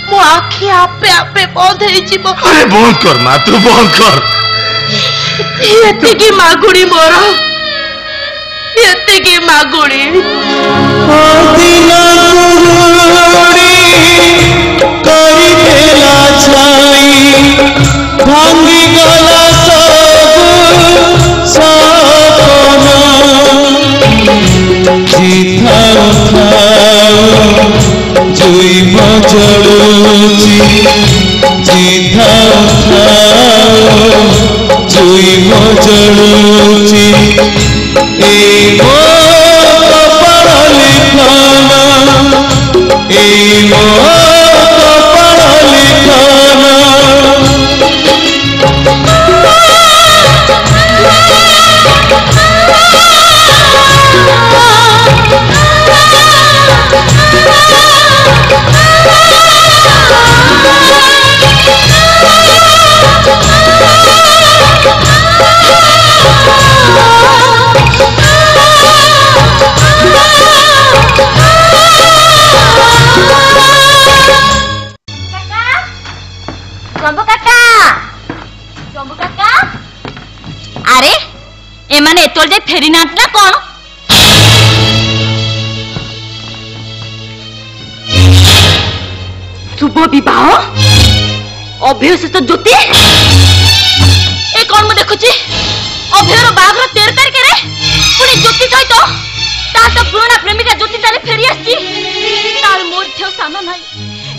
मो आखि आपे आपे बंद हो जीवो। अरे बंद कर ना, तू बंद कर। एतिकी मागुड़ी मोर ଏତିକି ମାଗୁଣି କରିଦେଲା ଛାଇ ଭାଙ୍ଗି ଗଲା ସବୁ ଜିଥାଉ ଥାଉ ଜୁଇବ ଜଳୁଛି ଜିଥାଉ ଥାଉ ଜୁଇବ ଜଳୁଛି এই মো কপাল লিখনা এই মো কপাল লিখনা अरे एमाने एतोल जे फेरी नाथ ना कौन शुभ विवाह अभय सहित ज्योति ए कौन मु देखुची अभयर बाघर 13 तारिख रे पुणी ज्योति सहित ता तो पुराना प्रेमिका ज्योति ताले फेरी आसी तार मोर ठेव साना नाही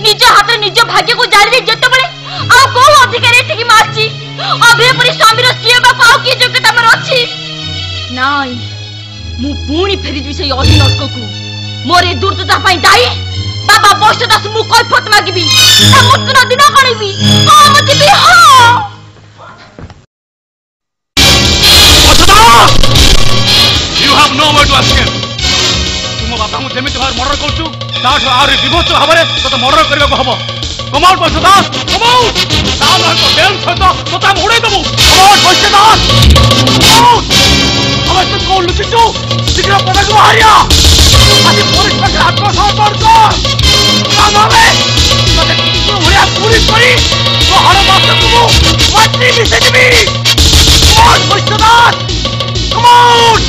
निज हाथ निज भाग्य को जारी दे जत बळे आ को अधिकारी एठी की मारची अभय परि स्वामी रो सिए बाप आउ की योग्यता मर अछि नाई मु पुणी फेरी जि से अधीन अर्क को मोरे दुर्दशा पई दाई बाबा बौष्ठदास मु कैफत मागिबी ता मुतन दिन कणिबी हम दिबी हो you have no way to escape तुम बाबा मु जेमिति भार मर्डर करछु ताठ आरे विभत्स भाबरे तो मर्डर करबा को हबो कम आउट बौष्ठदास कम आउट ताल हर को बेल छतो तोता उड़े दबु कम आउट बौष्ठदास कम आउट अब तुम को लुचिचो शीघ्र पदक हारिया आज पुलिस पकड़ आत्मसमर्पण कर कामावे तते किछु होया पुलिस करी तो हर मास तुमु माटी मिसे दिबी कम आउट बौष्ठदास कम आउट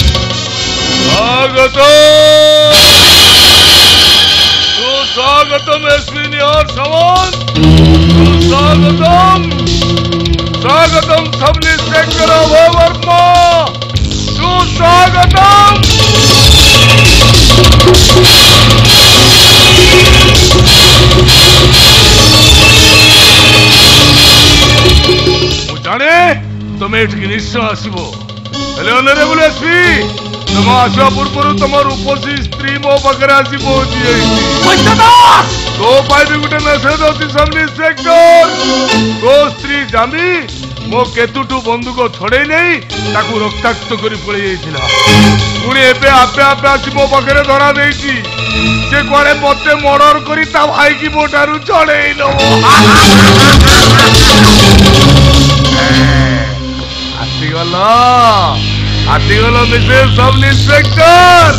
स्वागतम एसपी निहार सावंत स्वागतम स्वागतम सब इंस्पेक्टर अभय वर्मा सुस्वागतम जाने तुम्हें एठिकी निश्चय आसबो हेले ऑनरेबल एसपी तुम आसवा पूर्व तुम रूपसी स्त्री मो पाखे आसी पहुंची तो भी गोटे मेसेज अच्छी सब इंस्पेक्टर तो स्त्री जामी मो केतुटू बंदूक छड़े नहीं ताकू रक्ताक्त कर पड़े पुणी एबे आपे आपे आसी मो पाखे धरा दे से कड़े मत मर्डर कर भाई की मो ठारू छड़े आसीगला आसीगला मिसेस सब इंस्पेक्टर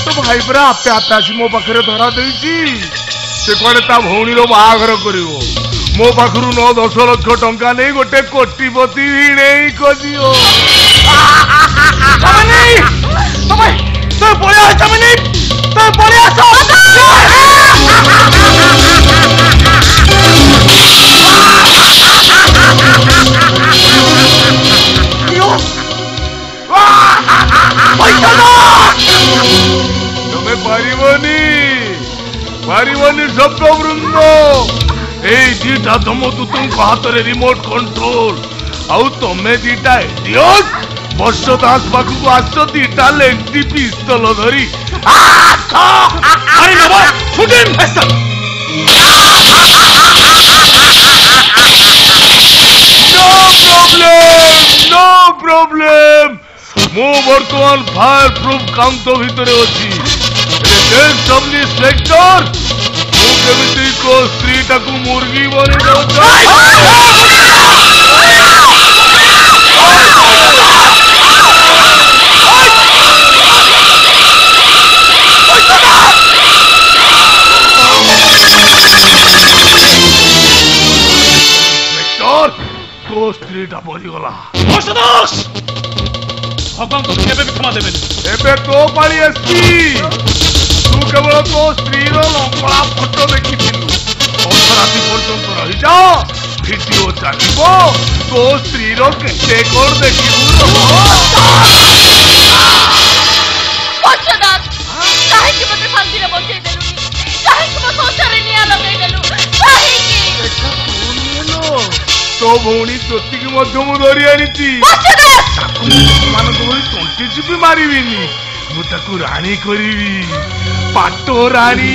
तो भाई परा आपे आपे आसी मो पाखे धरा दे से कड़े ता भौणी बाहागर कर मो पाखु 9-10 लाख टंका नहीं गोटे कोटिपति भिड़े खोजियो तुम्हें पारिबनी शब्द वृंद এই দিটা ধমদূতଙ୍କ ହାତରେ ରିମୋଟ କଣ୍ଟ୍ରୋଲ ଆଉ ତମେ ଦିଟା ଇଡିୟଟ ବର୍ଷ ଦାସ ପାଖକୁ ଆସ ଦିଟା ଲେଙ୍କି ପିସ୍ତଲ ଧରି नो प्रॉब्लम ମୁଁ ବର୍ତ୍ତମାନ ଫାୟାର ପ୍ରୁଫ କାଉଣ୍ଟ ଭିତରେ ଅଛି सब इंस्पेक्टर केमिति को स्त्री टाकू मुर्गी बने इंस्पेक्टर को स्त्री टा बनी गला भगवान तो केबे भी क्षमा देबेनी एबे तो पाली एसपी तू केवल तो स्त्री रो लंबा फोटो देखिथिलु राति पर्यंत रही जा भिडियो चलिबो तो स्त्री रो केते कोर देखिबु पछदास काहे कि मते शांति रे बसै देलु काहे कि मो संसार रे निया लगै देलु काहे कि तो भौणी ज्योति की मध्य मु धरी आनीची मान को तंटी चिपी मारिबिनी मु ताकू रानी करिवी पाटो रानी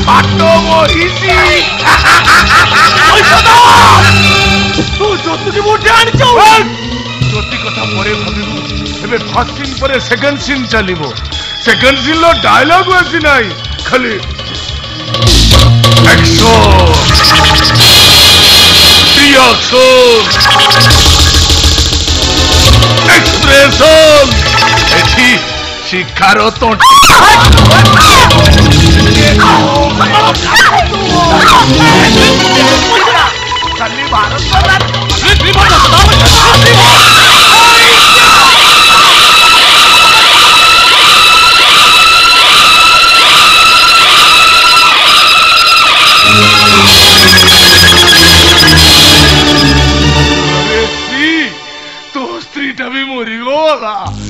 पाटो मोहिनी तू ज्योति की मोटे आनीचो ज्योति कथा परे भाबिबु एबे फर्स्ट सीन परे सेकंड सीन चलिबो सेकंड सीन लो डायलॉग आसी नाही खाली एक्शन एक्सप्रेशन एठी शिकार तो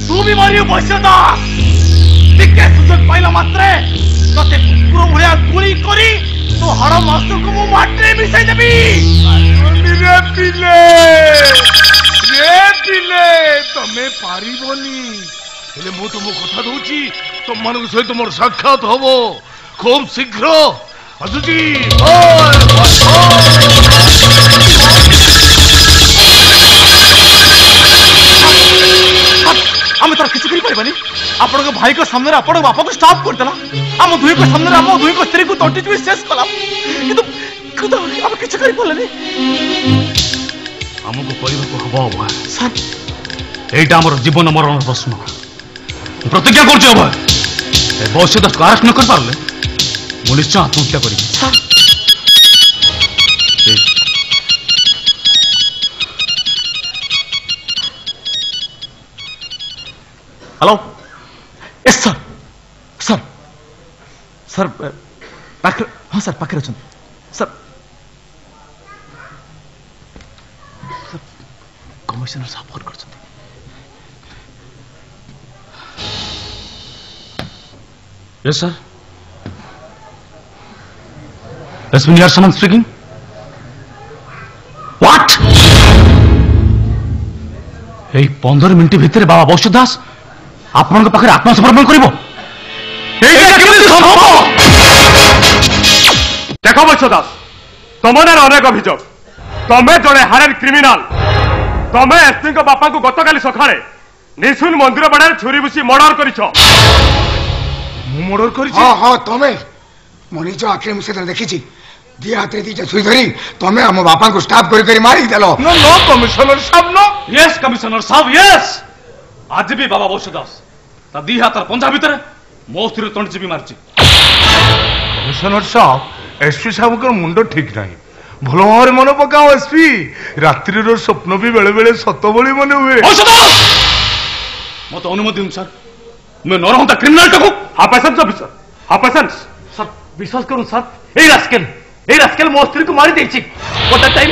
तू भी मरी बसदा टिके सुजक पाइला मात्रे तते कुकुर भया गुली करी तो हड़ मस्त को मु माटे मिसाई देबी रे पिले तमे पारिबोनी हेले मु तुम कथा दउची तुम मानक सहित मोर साक्षात हबो खूब शीघ्र अजुजी आम तार किसी करें आपण भाई को सामने आपण बापा को स्टॉप करदेला आम दुई को सामने आम दुई को स्त्री को तंटी भी शेष कला किंतु आम किसी करि पले हमको कहबा को हबो बा सर एटा हमर जीवन मरण प्रश्न प्रतिज्ञा करछ अब ए बस तो अरेस्ट न कर पारले मु निश्चय आत्महत्या करी sir hello yes sir sir sir पाखर हाँ सर पाखर अच्छा सर कमिशनर साहब फोन कर yes sir SP Nihar Samant speaking what 15 minute भितर बाबा बसु दास आपण पाखे आत्मसमर्पण कर देख बच्चो दास तुम नार अनेक अभियोग तमें जड़े हारेड क्रिमिनाल तमें एसपी बापा को गत काली सकाळे निशुन मंदिर बड़ा छुरी भूसी मर्डर कर तमें मो निज आखिरी मुझे देखी दी हाथ दीटा छुई धरी तमें आम बापा को स्टाफ कर मारी देल नो कमिशनर साहब नो यस कमिशनर साहब यस आज भी बाबा बसु दास ता दी हाथ पंजा भितर मो स्त्री तंटी भी मारची कमिशनर साहब एसपी साहब को मुंड ठीक नहीं भल भाव मन पकाओ एसपी रात्रि स्वप्न भी बेले बेले सत भली मन हुए मत अनुमति दूं सर मैं नरहंता क्रिमिनल टको हाँ पेशेंस ऑफिसर हाँ पेशेंस सर विश्वास करूं सर ए रास्केल मो स्त्री को मारी देछि what the time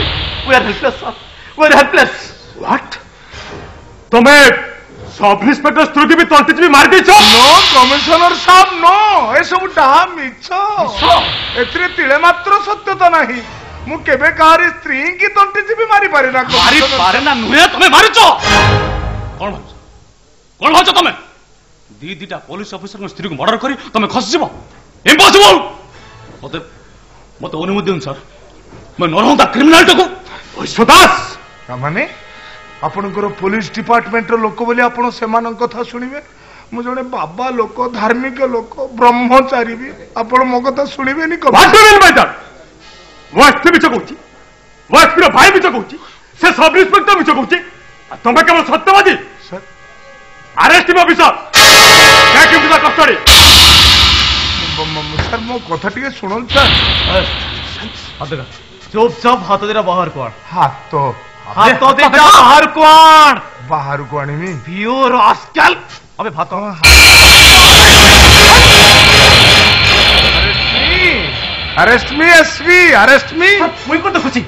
we are helpless sir we are helpless what तुम्हें सब इंस्पेक्टर स्त्री की भी तंटी भी मार देछ नो कमिशनर साहब नो ए सब डाहा मिछ एतरे तिले मात्र सत्यता नाही मु केबे कारी स्त्री की तंटी भी मारी पारे ना नुहे तमे मारिचो कौन भाज तमे दीटा पुलिस ऑफिसर स्त्री को मर्डर करी तमे खस जीवो इम्पॉसिबल मते मते अनुमति देन सर मैं नरहंता क्रिमिनल टको दास माने आपणकर पुलिस डिपार्टमेंट लोक बोली आपण सेमान कथा शुणिबे मु जने बाबा लोक धार्मिक लोक ब्रह्मचारी भी आपण मो कथा शुणिबे नि what do mean by that वो एसपी बिच कहूची वो एसपी रो भाई बिच कहूची से सब इंस्पेक्टर बिच कहूची तमे केवल सत्यवादी sir arrest him officer take him to the custody sir मो कथा टिके सुनल सर चुपचाप हाथ देरा बाहर कोण हाथ दे बाहर कोण बाहर को आनिमी प्योर आजकल अबे भात अरेस्ट मी एसपी अरेस्ट मी मुई को देखुची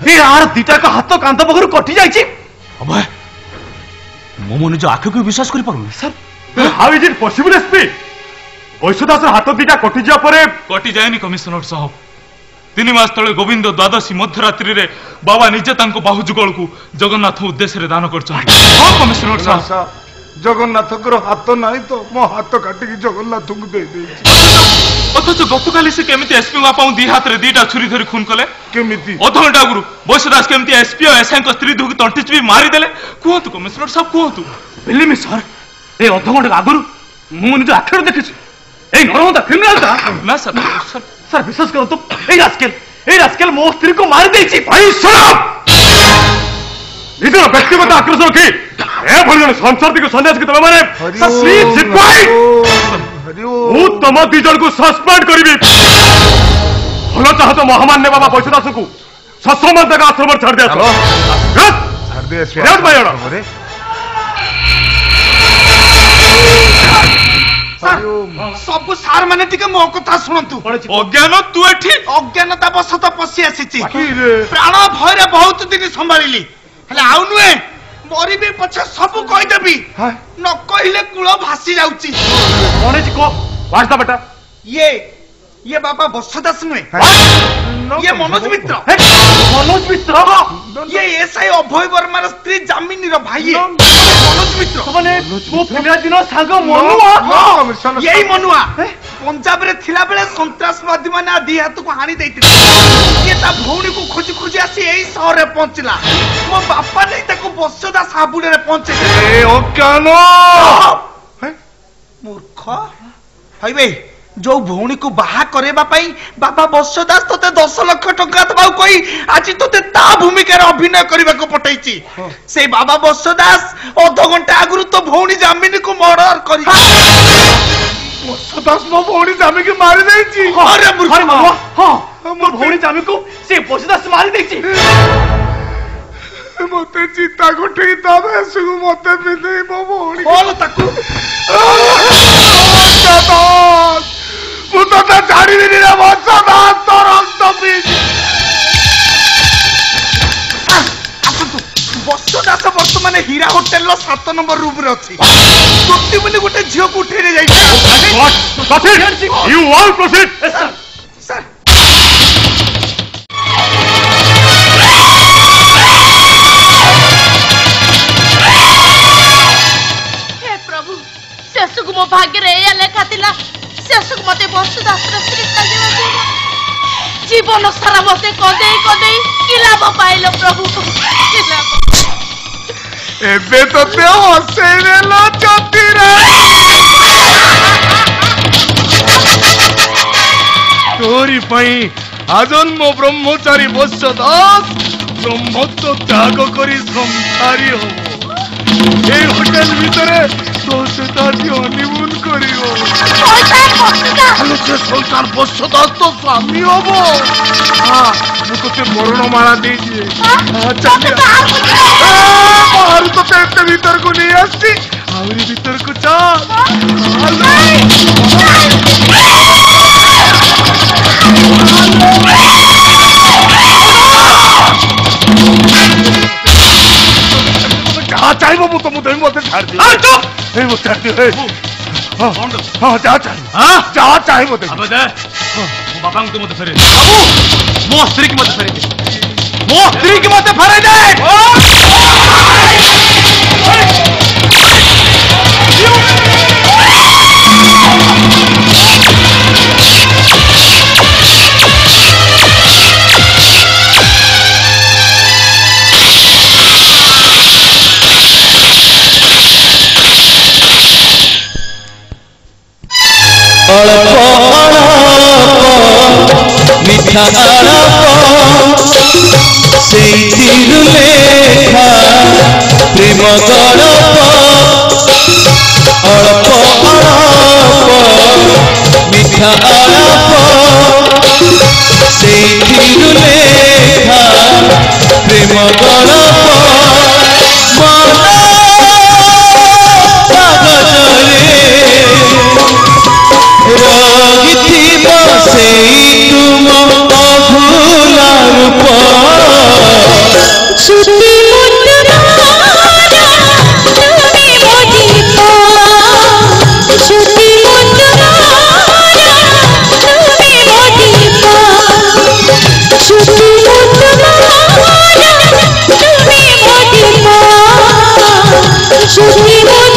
ए यार दीटा का हाथ कांध पखरु कटि जाईची अबे मो निज आंख को विश्वास करि पारुनी sir how is it possible SP Vaishyadas हाथ दीटा कटि जा परे कटि जायनी कमिशनर साहब 3 मास तले गोविंद द्वादशी मध्यरात्रि रे बाबा निजे तांको बाहु जुगल को जगन्नाथ उद्देश्य रे दान करछन हां कमिशनर साहब जगन्नाथ को हाथ नहीं तो मो हाथ काटिक जगन्नाथ को दे दे अथच गतकाली से केमिति एसपी बापा दी हाथ रे दीटा छुरी धरी खून कले केमिति अध घंटा गुरु वैश्यदास केमिति एसपी और एसआई को स्त्री धुकी तंटिच भी मारी देले कहतु कमिशनर साहब कहतु बिल्ली में सर ए अध घंटा आगुरु मु निज आखिर देखिछि ए नरमता क्रिमिनल ता ना सर सर विश्वास करो तो ए रास्केल मो स्त्री को मार देछि भाई शराब निजर व्यक्तिगत आक्रोश की ए भलियन संसार को सन्यास के तमे माने प्लीज सिट क्वाइट मु तम दी जन को सस्पेंड करबी भलो चाह तो महामान्य बाबा वैश्यदास को ससमत का आश्रम छाड़ दे छाड़ दे भाई सब सार माने टिके मो कथा सुनंतु अज्ञान तू एठी अज्ञानता बसत पसी आसीची प्राण भय रे बहुत दिन संभालिली हले आउ नुए मरी भी पछे सब कहि देबी न कहिले कुळ भासी जाउची कोने जी को वास्ता बेटा ये बाबा वत्सदास नुए ये मनोज मित्र ये एसआई अभय वर्मा स्त्री जामिनी रो भाई मनोज मित्र माने वो पिला दिन सांग मनुआ यही मनुआ पंजाब रे थिला बेले सन्त्रासवादी माने आदि हाथ को हानि दैतिले ये ता भौणी को खोजी खोजी आसी एई शहर रे पहुंचला मो बापा नै ताको वत्सदास हाबुडे रे पहुंचे ए ओकानो मूर्ख हाय बे जो भौणी को बाहा करेबा पाई बाबा वत्सदास तोते 10 लाख टंका दबाउ कई आज तोते ता भूमिका रे अभिनय करबा को पठाइची से बाबा वत्सदास आधा घंटा आगुरु तो भौणी जामिनी को मर्डर करी वत्सदास मो भौणी जामी के मारी देछि अरे मूर्ख हां मो भौणी जामी को से वत्सदास मारी देछि मते चिता गोठे तबे सुगु मते बिदे मो भौणी बोल ताकू वत्सदास मुतो ता झाड़ी रे वत्सदास तो रक्त बीज वत्सदास वर्तमान हीरा होटल रो 7 नंबर रूम रे अछि तोती मुनि गोटे झियो को उठेरे जाई यू ऑल प्रोसीड सर हे प्रभु शेषु को मो भाग्य रे या लेखा थिला शेषु को मते वत्सदास रो स्त्री साजिबा जीवन सारा मते कदे कि लाभ पाइलो प्रभु कि लाभ एबे तो ते हसेने लो चोती रे तोरी पई आजन्म ब्रह्मचारी वत्सदास ब्रह्मत्व त्याग करी संसारी हो ए होटल भीतरे तो सेता हनीमून करियो आलो से सुल्तान वत्सदास तो स्वामी होबो हां मुको ते मरण माला दीजिए हां चल बाहर तो ते भीतर को नहीं आसी आवरी भीतर को चल जा चाहिए वो तो मुझे मत छाड़ दे ए वो छाड़ दे हां जा चाहिए हां जा चाहिए मुझे अब दे वो बाबा को मत फेरे बाबू मो स्त्री की मत फेरे दे मो स्त्री की मत फेरे दे মিঠা আলাপ সেইটির লেখা প্রেম গল্প অল্প অল্প মিঠা আলাপ সেইটির লেখা প্রেম গল্প মন श्रुति